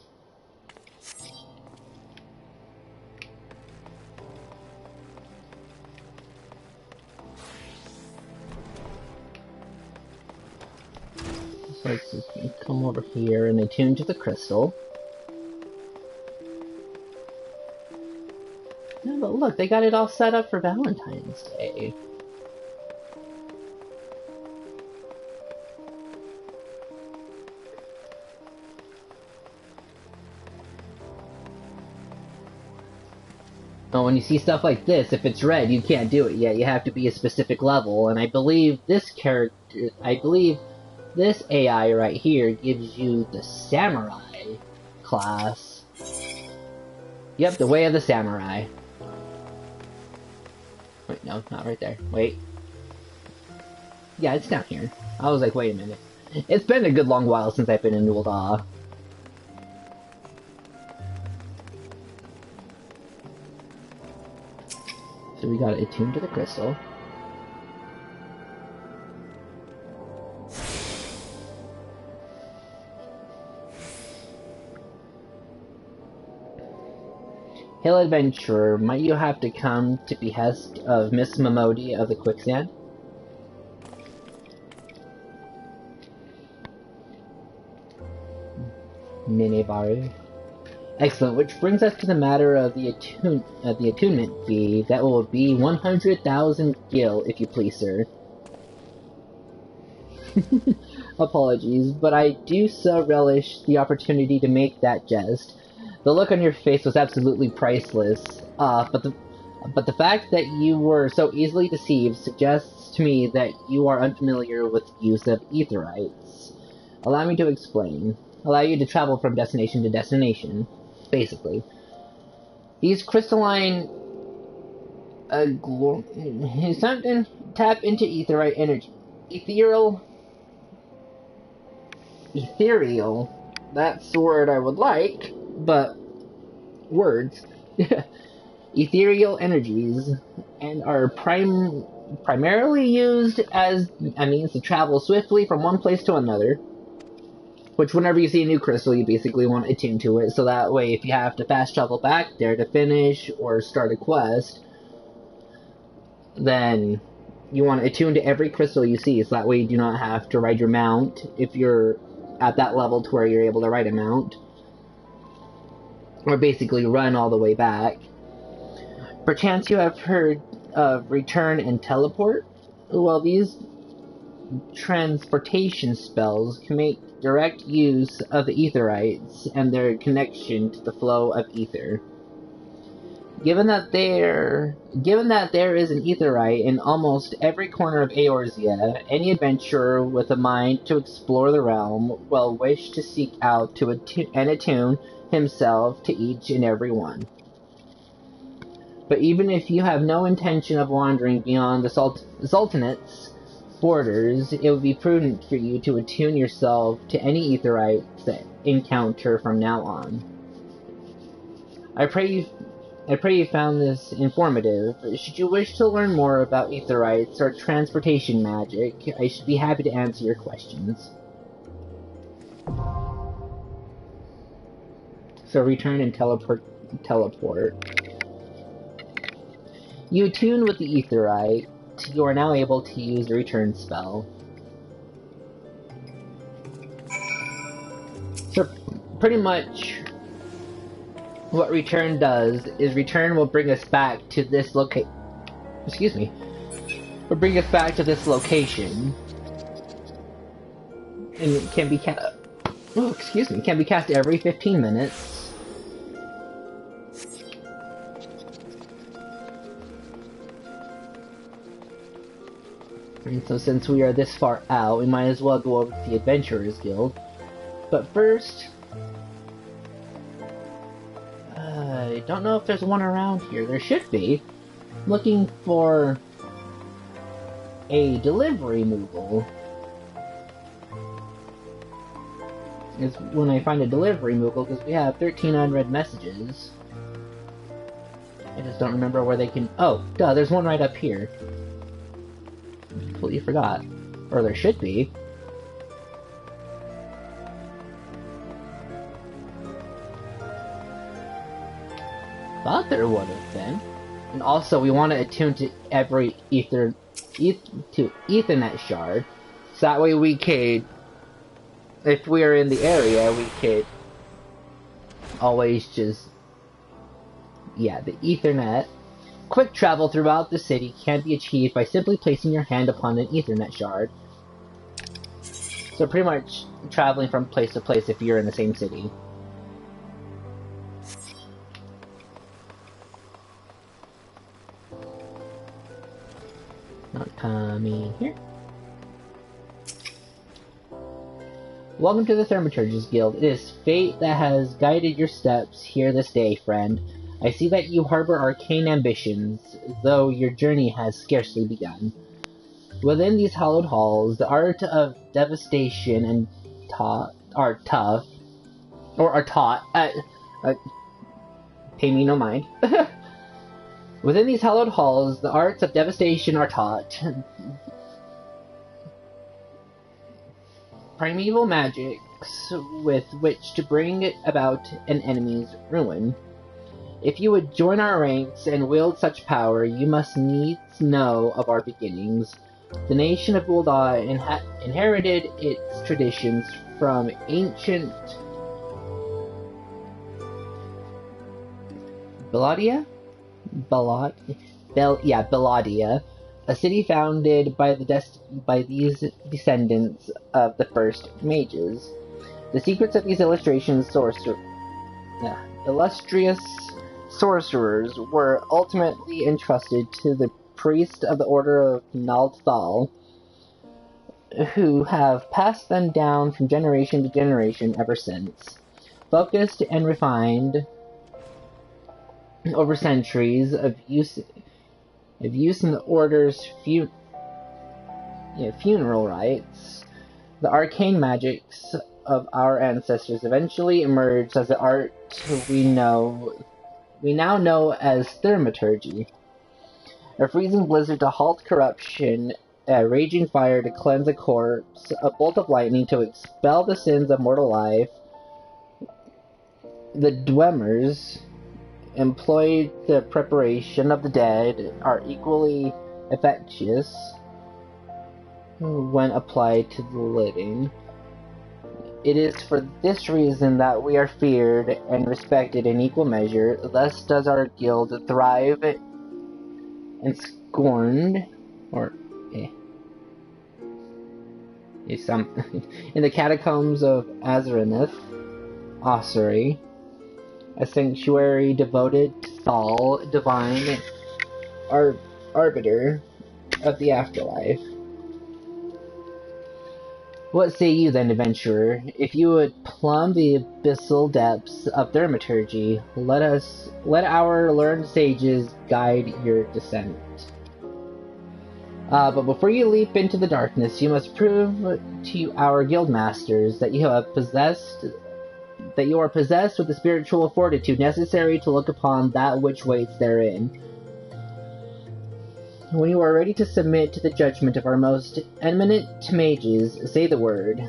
Speaker 1: So let's just come over here and attune to the crystal. No, but look, they got it all set up for Valentine's Day. But when you see stuff like this, if it's red, you can't do it yet. You have to be a specific level, and I believe this AI right here gives you the Samurai class. Yep, the Way of the Samurai. Wait, no, not right there. Wait. Yeah, it's down here. I was like, wait a minute. It's been a good long while since I've been in Nulda. So we got it attuned to the crystal. Hail adventurer, might you have to come to behest of Miss Momodi of the Quicksand? Minebaru. Excellent, which brings us to the matter of the attunement fee. That will be 100,000 gil, if you please, sir. Apologies, but I do so relish the opportunity to make that jest. The look on your face was absolutely priceless. But the fact that you were so easily deceived suggests to me that you are unfamiliar with the use of aetherites. Allow me to explain. Allow you to travel from destination to destination. Basically, these crystalline something tap into aetherite energy. Ethereal. That's the word I would like, but words. Ethereal energies, and are primarily used as a means to travel swiftly from one place to another. Which, whenever you see a new crystal, you basically want to attune to it, so that way if you have to fast travel back there to finish or start a quest, then you want to attune to every crystal you see, so that way you do not have to ride your mount if you're at that level to where you're able to ride a mount. Or basically run all the way back. Perchance you have heard of return and teleport? Well, these transportation spells can make direct use of the aetherites and their connection to the flow of ether. Given that there is an aetherite in almost every corner of Eorzea, any adventurer with a mind to explore the realm will wish to seek out and attune himself to each and every one. But even if you have no intention of wandering beyond the Sultanate's borders, it would be prudent for you to attune yourself to any aetherites that encounter from now on. I pray you found this informative. Should you wish to learn more about aetherites or transportation magic, I should be happy to answer your questions. So return and teleport. You attune with the aetherite. You are now able to use the return spell. So, pretty much, what return does is return will bring us back to this location. Excuse me. Will bring us back to this location, and it can be cast. Oh, excuse me. Can be cast every 15 minutes. And so since we are this far out, we might as well go over to the Adventurers Guild. But first, I don't know if there's one around here. There should be. I'm looking for a delivery moogle. It's when I find a delivery moogle, because we have 13 unread messages. I just don't remember where they can... Oh, duh, there's one right up here. Completely forgot. Or there should be. Thought there would have been. And also, we want to attune to every Ethernet shard. So that way we could, if we are in the area, we could always just... Yeah, the Ethernet. Quick travel throughout the city can be achieved by simply placing your hand upon an Ethernet shard. So pretty much traveling from place to place if you're in the same city. Coming here. Welcome to the Thurmaturge's Guild. It is fate that has guided your steps here this day, friend. I see that you harbor arcane ambitions, though your journey has scarcely begun. Within these hallowed halls, the art of devastation and are taught. Pay me no mind. Within these hallowed halls, the arts of devastation are taught. Primeval magics with which to bring about an enemy's ruin. If you would join our ranks and wield such power, you must needs know of our beginnings. The nation of Gul'dan inherited its traditions from ancient Belladia, a city founded by these descendants of the first mages. The secrets of these illustrious sorcerers were ultimately entrusted to the priest of the Order of Nald'thal, who have passed them down from generation to generation ever since. Focused and refined over centuries of use in the Order's funeral rites, the arcane magics of our ancestors eventually emerged as the art we now know as Thurmaturge. A freezing blizzard to halt corruption, a raging fire to cleanse a corpse, a bolt of lightning to expel the sins of mortal life. The Dwemmers employed the preparation of the dead are equally efficacious when applied to the living. It is for this reason that we are feared and respected in equal measure. Thus does our guild thrive and scorned, in the catacombs of Azraneth, Ossuary, a sanctuary devoted to Thal, divine arbiter of the afterlife. What say you then, adventurer? If you would plumb the abyssal depths of Thurmaturge, let our learned sages guide your descent. But before you leap into the darkness, you must prove to our guild masters that you are possessed with the spiritual fortitude necessary to look upon that which waits therein. When you are ready to submit to the judgment of our most eminent mages, say the word.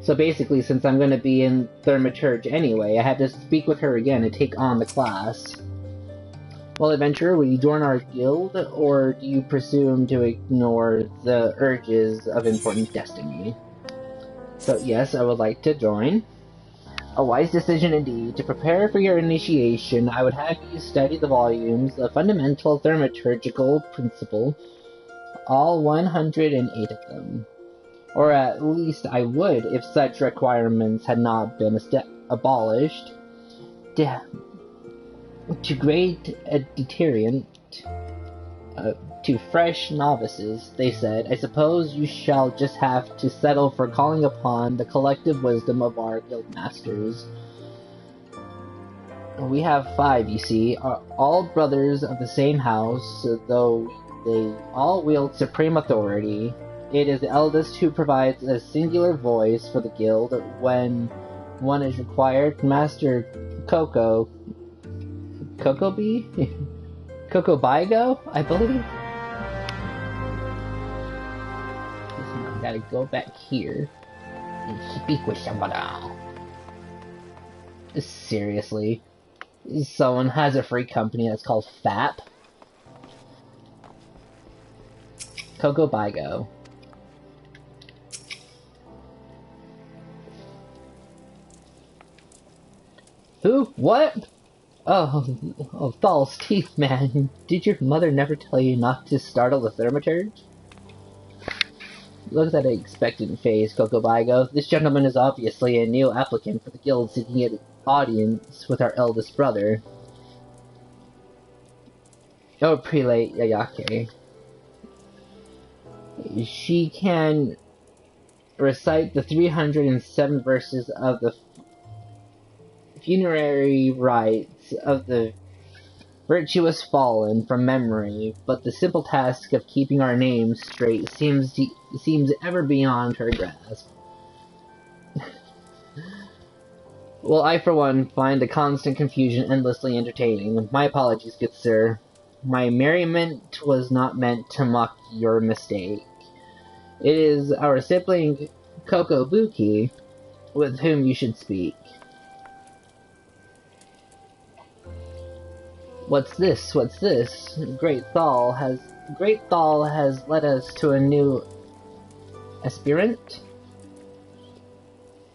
Speaker 1: So basically, since I'm going to be in Thurmaturge anyway, I had to speak with her again and take on the class. Well, adventurer, will you join our guild, or do you presume to ignore the urges of important destiny? So yes, I would like to join. A wise decision indeed. To prepare for your initiation, I would have you study the volumes of Fundamental Thaumaturgical Principle, all 108 of them. Or at least I would, if such requirements had not been abolished. To great a deterrent to fresh novices, they said, I suppose you shall just have to settle for calling upon the collective wisdom of our guild masters. We have 5, you see, are all brothers of the same house, though they all wield supreme authority. It is the eldest who provides a singular voice for the guild when one is required. Master Coco Bigo, I believe? I gotta go back here and speak with someone else. Seriously. Someone has a free company that's called FAP. Coco Bigo. Who? What? Oh, false teeth, man. Did your mother never tell you not to startle the Thurmaturge? Look at that expectant face, Coco Bigo. This gentleman is obviously a new applicant for the guild seeking an audience with our eldest brother. Oh, Prelate Yayake. She can recite the 307 verses of the funerary rites of the virtuous fallen from memory, but the simple task of keeping our names straight seems ever beyond her grasp. Well, I for one find the constant confusion endlessly entertaining. My apologies, good sir. My merriment was not meant to mock your mistake. It is our sibling Kokobuki with whom you should speak. What's this? What's this? Great Thal has led us to a new aspirant?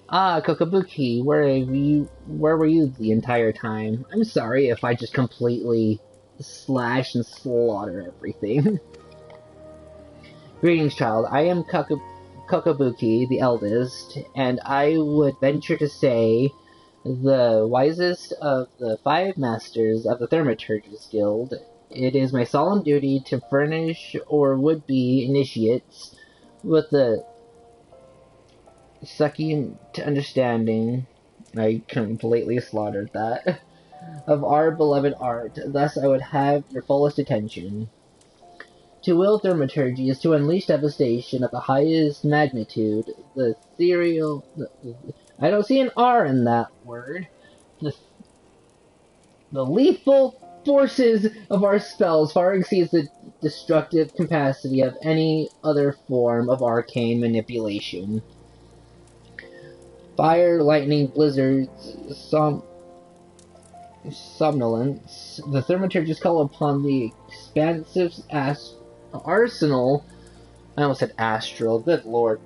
Speaker 1: Ah, Kokobuki, where were you the entire time? I'm sorry if I just completely slash and slaughter everything. Greetings, child. I am Kokobuki, the eldest, and I would venture to say the wisest of the 5 masters of the Thurmaturge's Guild. It is my solemn duty to furnish or would-be initiates with the succulent understanding, I completely slaughtered that, of our beloved art. Thus I would have your fullest attention. To will Thaumaturgy is to unleash devastation of the highest magnitude. The ethereal... I don't see an R in that word. The lethal forces of our spells far exceeds the destructive capacity of any other form of arcane manipulation. Fire, lightning, blizzards, somnolence. The Thaumaturges call upon the expansive arsenal, I almost said astral, good lord,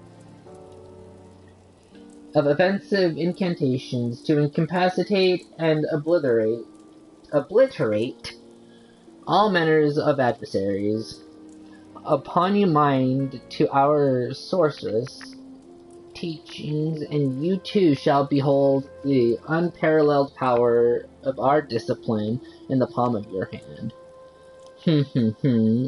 Speaker 1: of offensive incantations to incapacitate and obliterate all manners of adversaries. Upon you mind to our sorceress teachings, and you too shall behold the unparalleled power of our discipline in the palm of your hand.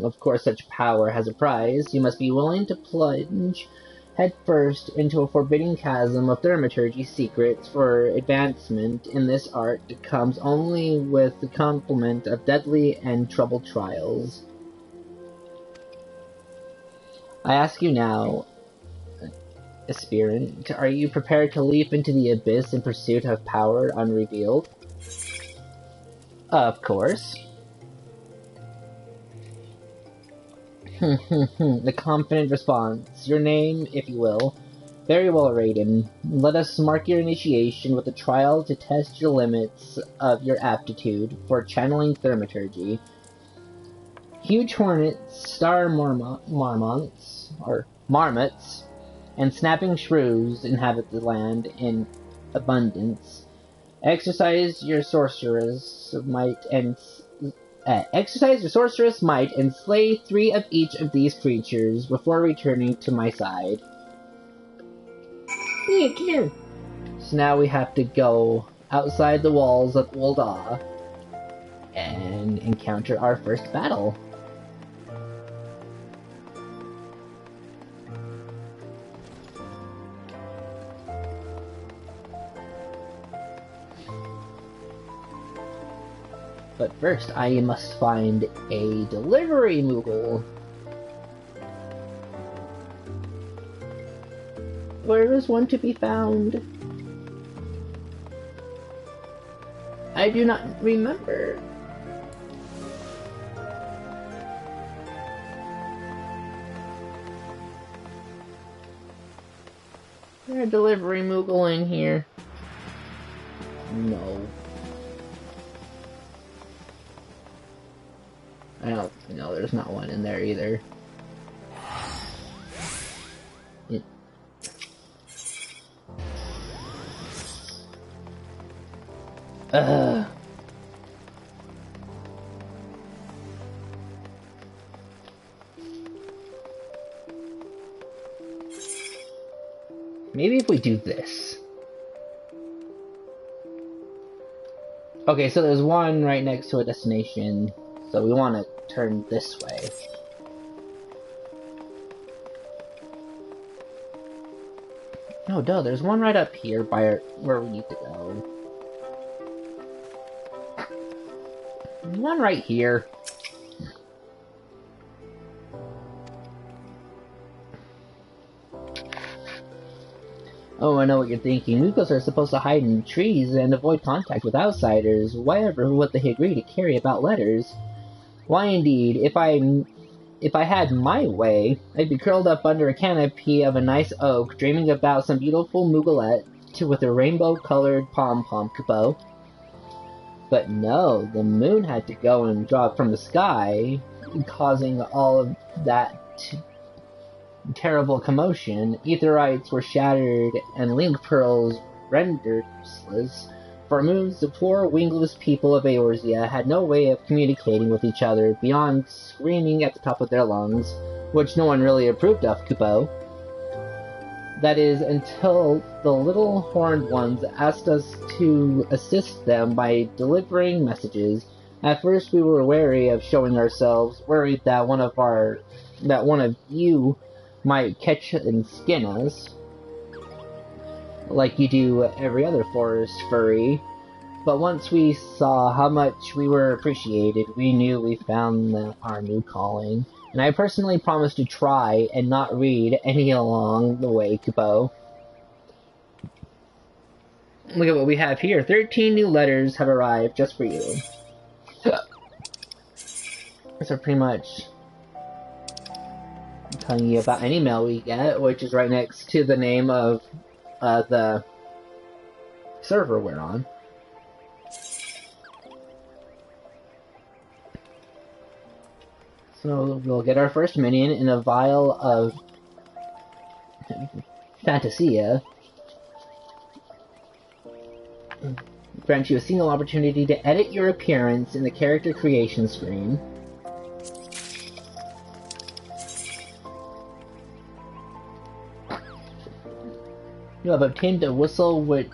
Speaker 1: Of course such power has a price. You must be willing to plunge headfirst into a forbidding chasm of thaumaturgy secrets, for advancement in this art comes only with the complement of deadly and troubled trials. I ask you now, aspirant, are you prepared to leap into the abyss in pursuit of power unrevealed? Of course. The confident response. Your name, if you will. Very well, Raiden. Let us mark your initiation with a trial to test your limits of your aptitude for channeling thaumaturgy. Huge hornets, star marmots, and snapping shrews inhabit the land in abundance. Exercise your sorceress might and slay 3 of each of these creatures before returning to my side. So now we have to go outside the walls of Ul'dah and encounter our first battle. But first, I must find a delivery Moogle. Where is one to be found? I do not remember. Is there a delivery Moogle in here? No. No, there's not one in there either. Maybe if we do this. Okay, so there's one right next to a destination. So we want to turn this way. No, duh, there's one right up here by where we need to go. One right here. Oh, I know what you're thinking. Mukos are supposed to hide in trees and avoid contact with outsiders. Whatever would they agree to carry about letters? Why indeed, if I had my way, I'd be curled up under a canopy of a nice oak, dreaming about some beautiful Mugolette with a rainbow-colored pom-pom kupo. But no, the moon had to go and drop from the sky, causing all of that terrible commotion. Aetherites were shattered, and link pearls rendered useless. For moons, the poor, wingless people of Eorzea had no way of communicating with each other beyond screaming at the top of their lungs, which no one really approved of, Kupo. That is, until the little horned ones asked us to assist them by delivering messages. At first we were wary of showing ourselves, worried that one of you might catch and skin us, like you do every other forest furry. But once we saw how much we were appreciated, we knew we found our new calling. And I personally promised to try and not read any along the way, Kupo. Look at what we have here. 13 new letters have arrived just for you. So pretty much telling you about any mail we get, which is right next to the name of the server we're on. So we'll get our first minion in a vial of Fantasia. Grant you a single opportunity to edit your appearance in the character creation screen. You have obtained a whistle with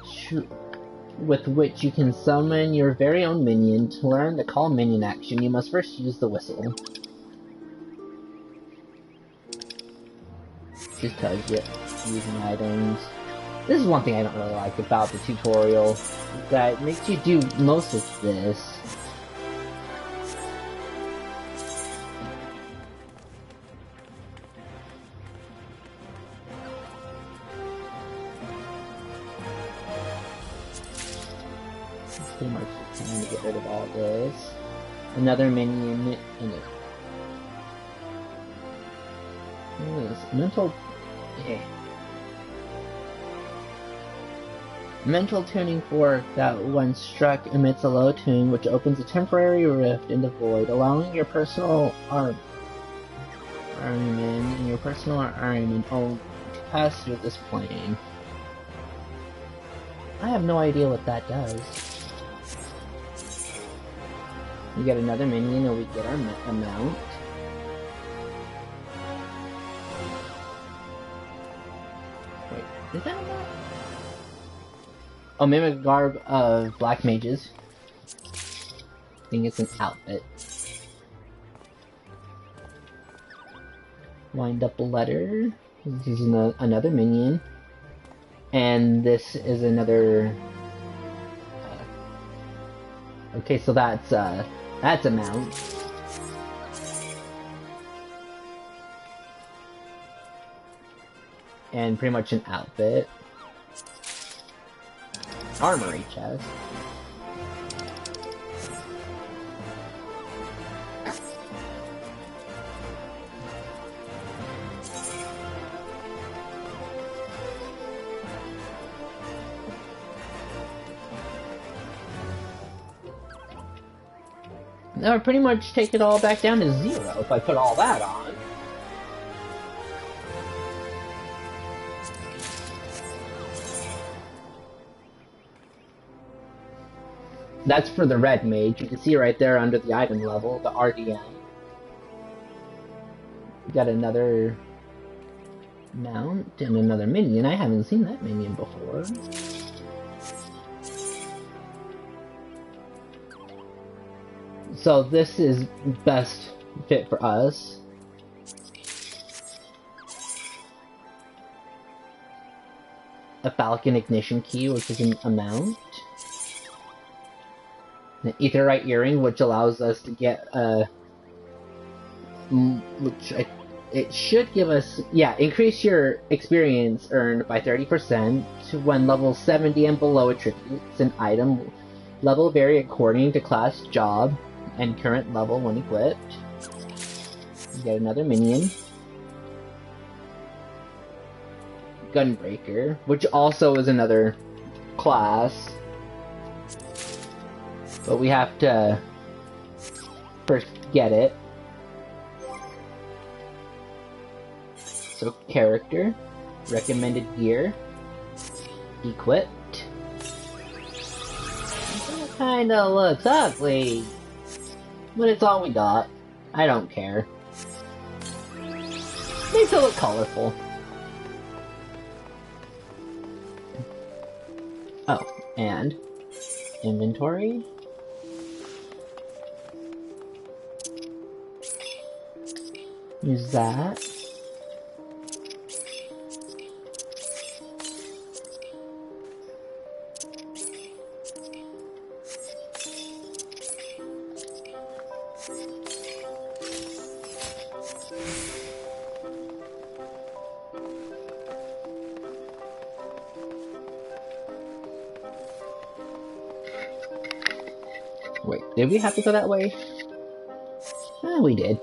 Speaker 1: which you can summon your very own minion. To learn the call minion action, you must first use the whistle. Just tells you using items. This is one thing I don't really like about the tutorial, that it makes you do most of this. Pretty much trying to get rid of all this. Another minion in it. What is this? Mental tuning fork that when struck emits a low tune which opens a temporary rift in the void, allowing your personal armament and your personal armament to pass through this plane. I have no idea what that does. We get another minion and we get our amount. Wait, is that a mount? Oh, mimic garb of black mages. I think it's an outfit. Wind up a letter. This is another minion. And this is another... okay, so that's a mount. And pretty much an outfit. Armory chest. That would pretty much take it all back down to 0 if I put all that on. That's for the red mage. You can see right there under the item level, the RDM. We got another mount and another minion. I haven't seen that minion before. So this is best fit for us. A Falcon Ignition Key, which is an amount. An Aetherite Earring, which allows us to get it should give us, increase your experience earned by 30% when level 70 and below attributes an item level vary according to class, job, and current level when equipped. You get another minion. Gunbreaker, which also is another class. But we have to first get it. So character, recommended gear, equipped. That kinda looks ugly, but it's all we got. I don't care. Makes it look colorful. Oh, and inventory. Use that. Wait, did we have to go that way? Oh, we did.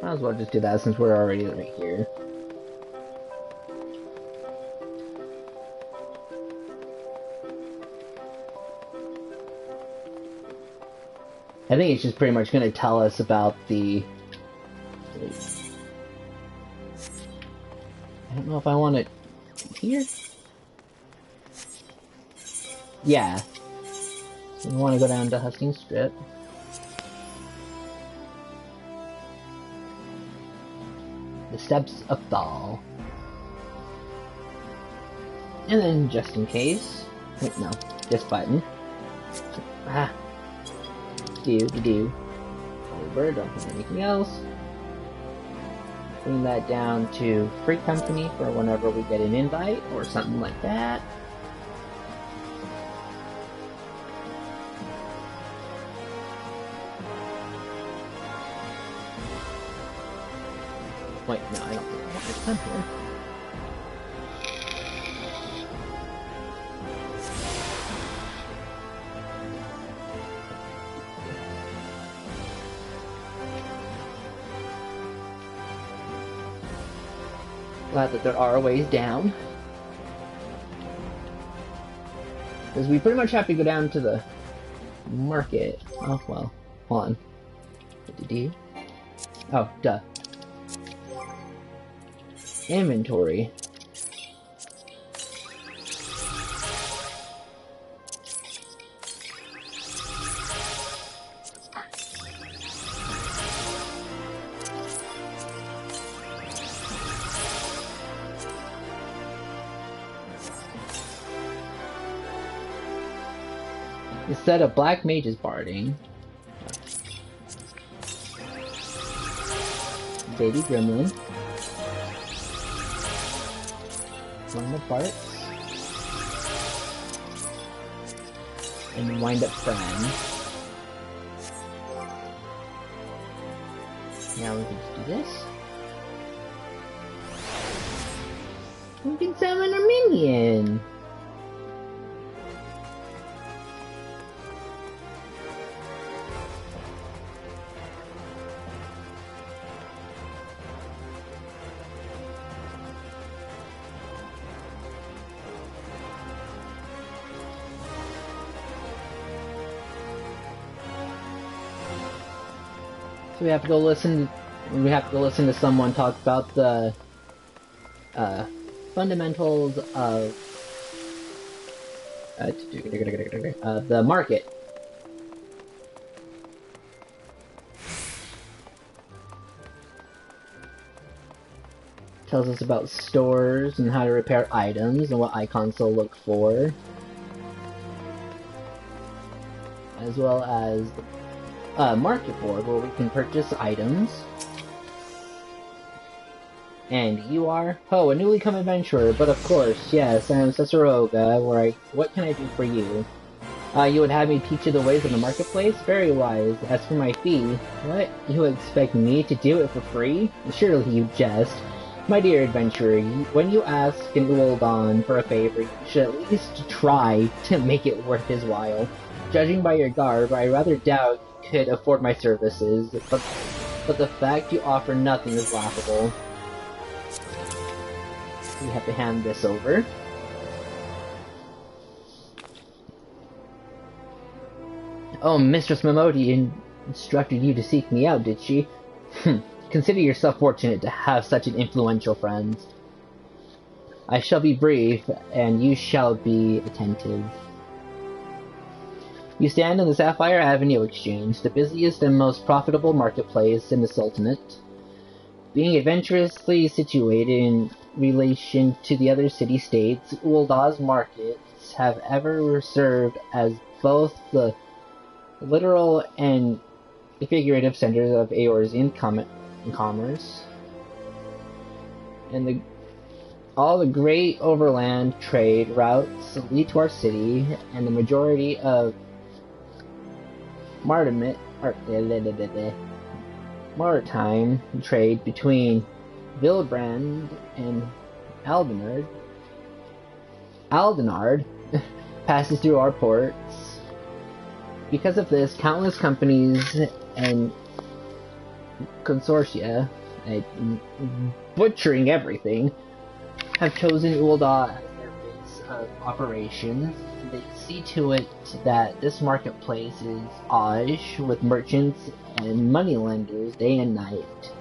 Speaker 1: Might as well just do that since we're already right here. I think it's just pretty much going to tell us about the... I don't know if I want it here. Yeah. So we want to go down to Husking Strip. The Steps of Thal. And then, just in case... Wait, no. This button. Ah. Do. Over, don't have anything else. Bring that down to Free Company for whenever we get an invite, or something like that. Wait, no, I don't think I have this time here. Glad that there are ways down. Because we pretty much have to go down to the market. Oh, well. Hold on. What to do? Oh, duh. Inventory. Instead of Black Mage's barding, Baby Gremlin, One of Barts, and Wind Up Friend. Now we can just do this. We can summon a minion! So we have to go listen to someone talk about the fundamentals of the market. Tells us about stores and how to repair items and what icons to look for. As well as market board where we can purchase items. And you are? Oh, a newly come adventurer, but of course, yes, I am Cesaroga, what can I do for you? You would have me teach you the ways of the marketplace? Very wise. As for my fee, what? You expect me to do it for free? Surely you jest. My dear adventurer, when you ask an Uldon for a favor, you should at least try to make it worth his while. Judging by your garb, I rather doubt you could afford my services, but the fact you offer nothing is laughable. We have to hand this over. Oh, Mistress Momodi instructed you to seek me out, did she? Consider yourself fortunate to have such an influential friend. I shall be brief, and you shall be attentive. You stand in the Sapphire Avenue Exchange, the busiest and most profitable marketplace in the Sultanate. Being adventurously situated in relation to the other city-states, Uldah's markets have ever served as both the literal and figurative centers of Eorzean commerce, and all the great overland trade routes lead to our city, and the majority of maritime trade between Vilbrand and Aldenard passes through our ports. Because of this, countless companies and consortia, butchering everything, have chosen Ul'dah as their base of operations. They see to it that this marketplace is awash with merchants and moneylenders day and night.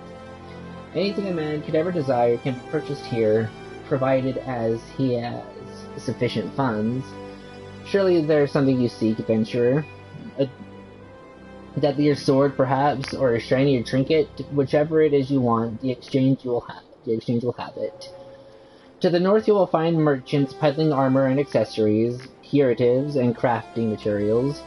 Speaker 1: Anything a man could ever desire can be purchased here, provided as he has sufficient funds. Surely there's something you seek, adventurer. A deadlier sword, perhaps, or a shinier trinket, whichever it is you want, the exchange will have it. To the north you will find merchants peddling armor and accessories, curatives and crafting materials.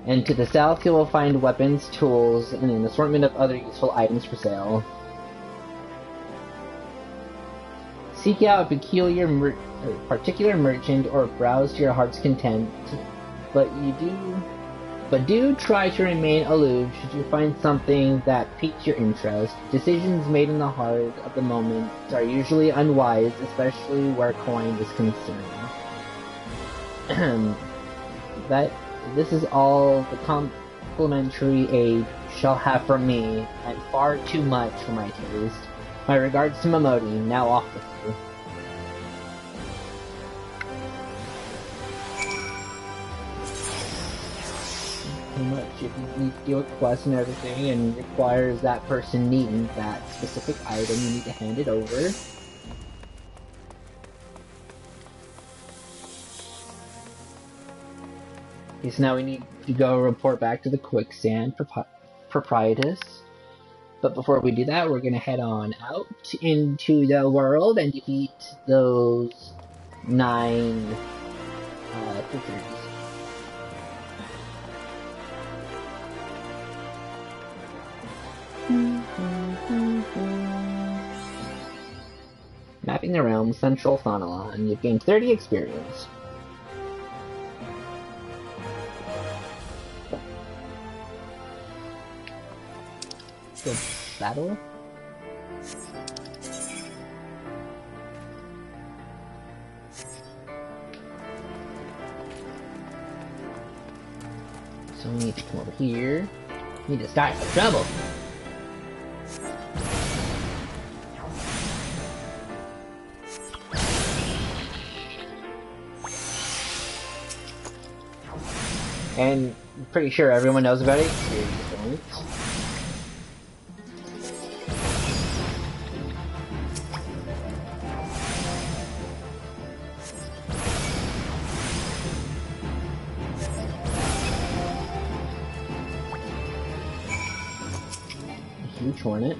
Speaker 1: And to the south you will find weapons, tools, and an assortment of other useful items for sale. Seek out a particular merchant or browse to your heart's content, but do try to remain aloof should you find something that piques your interest. Decisions made in the heart of the moment are usually unwise, especially where coin is concerned. This is all the complimentary aid shall have from me, and far too much for my taste. My regards to Momodi, now off with you. Pretty much, if you need to deal with quests and everything, and requires that person needing that specific item, you need to hand it over. Okay, so now we need to go report back to the Quicksand Proprietus. But before we do that, we're gonna head on out into the world and defeat those 9 creatures. Mapping the realm, Central Thanalan. You've gained 30 experience. Good battle. So we need to come over here. We need to start some trouble. And I'm pretty sure everyone knows about it. Huge hornet.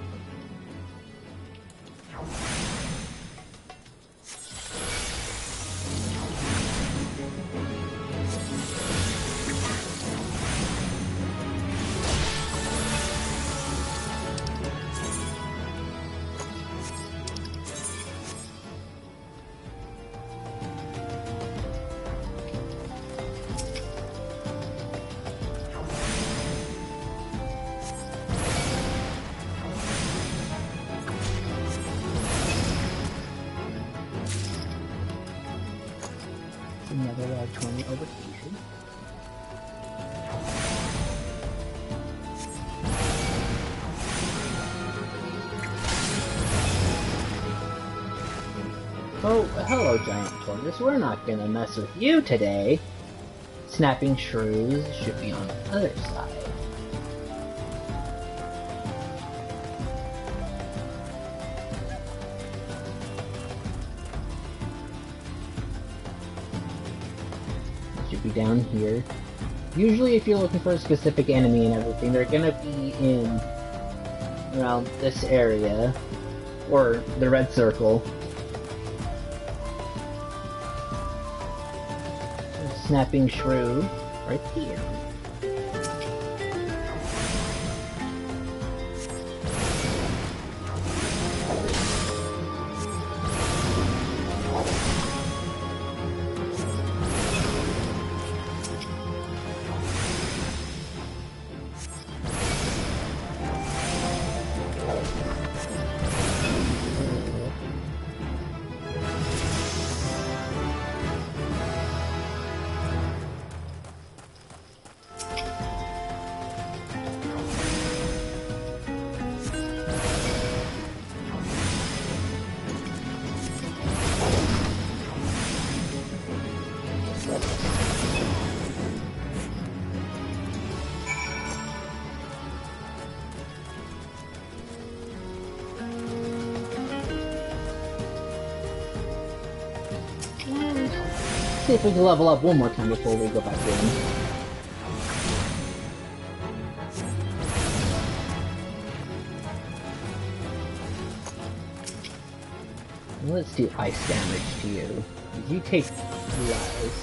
Speaker 1: 20 over Asian. Oh, hello, giant tortoise. We're not gonna mess with you today. Snapping shrews should be on the other side. It should be down here. Usually if you're looking for a specific enemy and everything, they're gonna be in around this area, or the red circle. Snapping shrew right here. See if we can level up one more time before we go back in. Let's do ice damage to you. You take ice.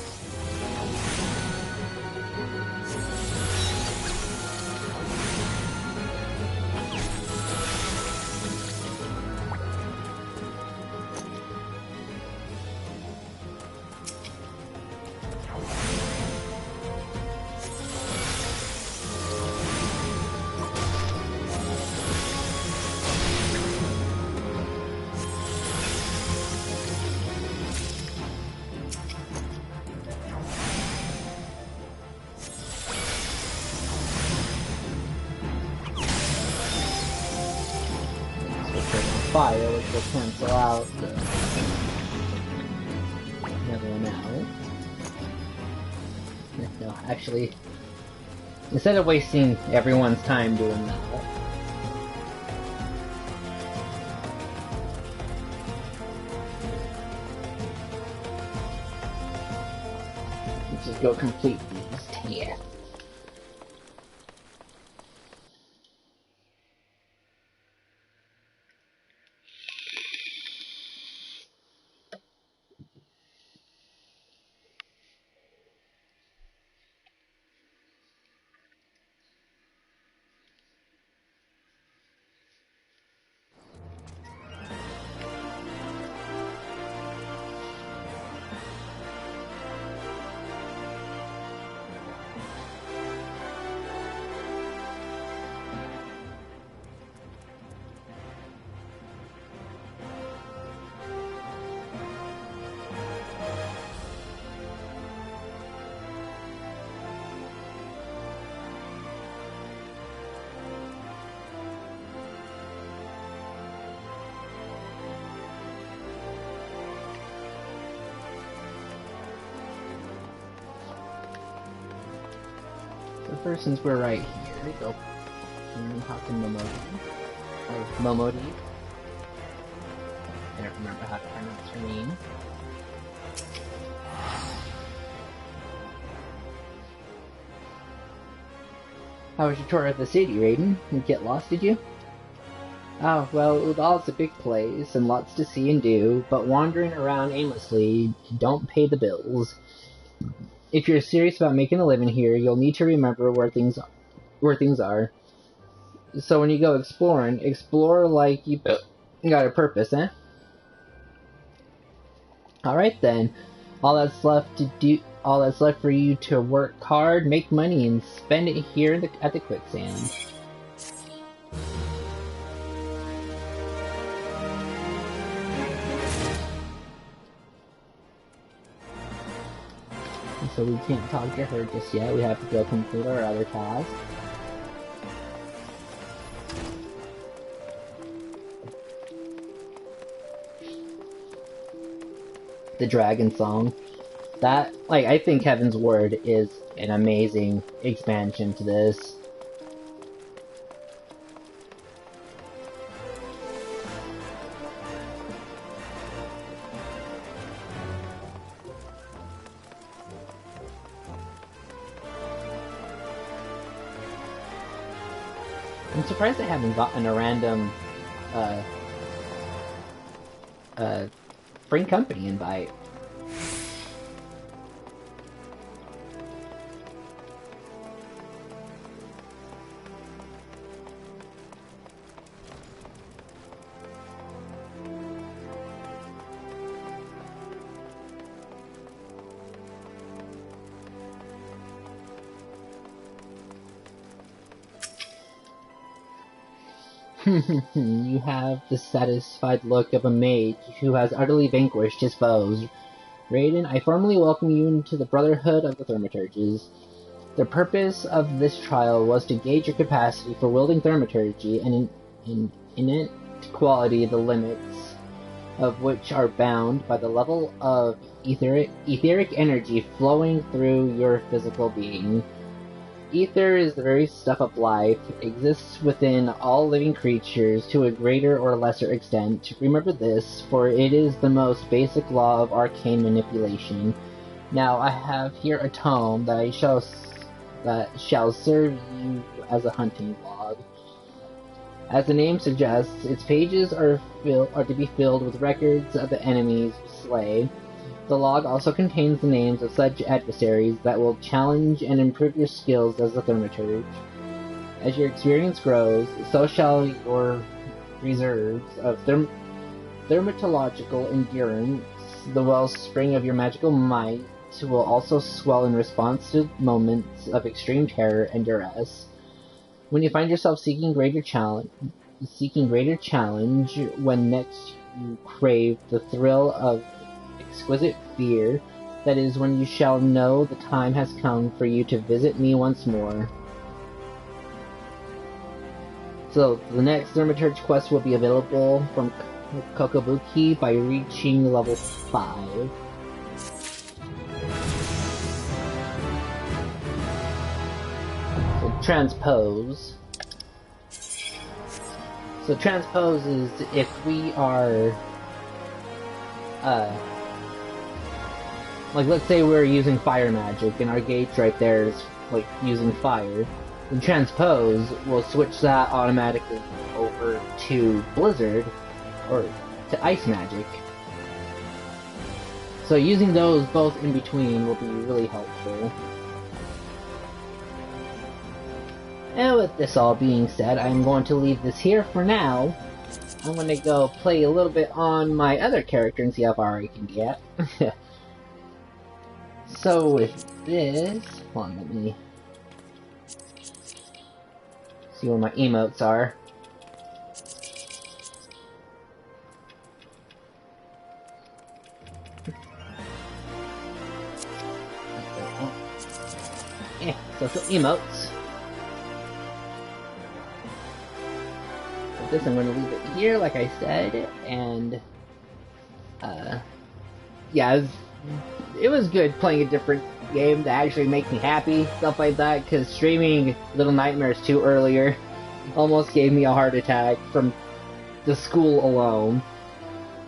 Speaker 1: Fire, which will cancel out the other one out. No, actually, instead of wasting everyone's time doing that, let's just go complete these 10. So first, since we're right here, go hop to Momodi. Or Momodi. I don't remember how to pronounce her name. How was your tour of the city, Raiden? You get lost, did you? Oh, well, Udal's a big place, and lots to see and do, but wandering around aimlessly don't pay the bills. If you're serious about making a living here, you'll need to remember where things are. So when you go exploring, explore like you got a purpose, eh? Alright then. All that's left for you to work hard, make money, and spend it here at the quicksand. So we can't talk to her just yet. We have to go complete our other task. The dragon song. That, like, I think Heaven's Word is an amazing expansion to this. I'm surprised I haven't gotten a random, Free Company invite. You have the satisfied look of a mage who has utterly vanquished his foes. Raiden, I formally welcome you into the Brotherhood of the Thurmaturges. The purpose of this trial was to gauge your capacity for wielding thaumaturgy and in innate quality, the limits of which are bound by the level of etheric energy flowing through your physical being. Ether is the very stuff of life. It exists within all living creatures to a greater or lesser extent. Remember this, for it is the most basic law of arcane manipulation. Now I have here a tome that shall serve you as a hunting log. As the name suggests, its pages are to be filled with records of the enemies you slay. The log also contains the names of such adversaries that will challenge and improve your skills as a thaumaturge. As your experience grows, so shall your reserves of thermatological endurance, the wellspring of your magical might, will also swell in response to moments of extreme terror and duress. When you find yourself seeking greater challenge, when next you crave the thrill of exquisite fear, that is when you shall know the time has come for you to visit me once more. So, the next Thurmaturge quest will be available from Kokobuki by reaching level 5. So, transpose. So, transpose is if we are, like, let's say we're using fire magic, and our gauge right there is, like, using fire. And transpose will switch that automatically over to blizzard, or to ice magic. So using those both in between will be really helpful. And with this all being said, I'm going to leave this here for now. I'm going to go play a little bit on my other character and see how far I can get. So with this, hold on, let me see where my emotes are. Yeah, social emotes. With this, I'm going to leave it here, like I said, and yeah, it was good playing a different game that actually makes me happy, stuff like that, because streaming Little Nightmares 2 earlier almost gave me a heart attack from the school alone.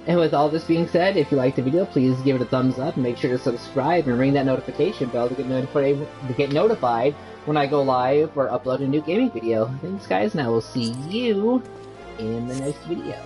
Speaker 1: And with all this being said, if you liked the video, please give it a thumbs up, and make sure to subscribe and ring that notification bell to get notified when I go live or upload a new gaming video. Thanks guys, and I will see you in the next video.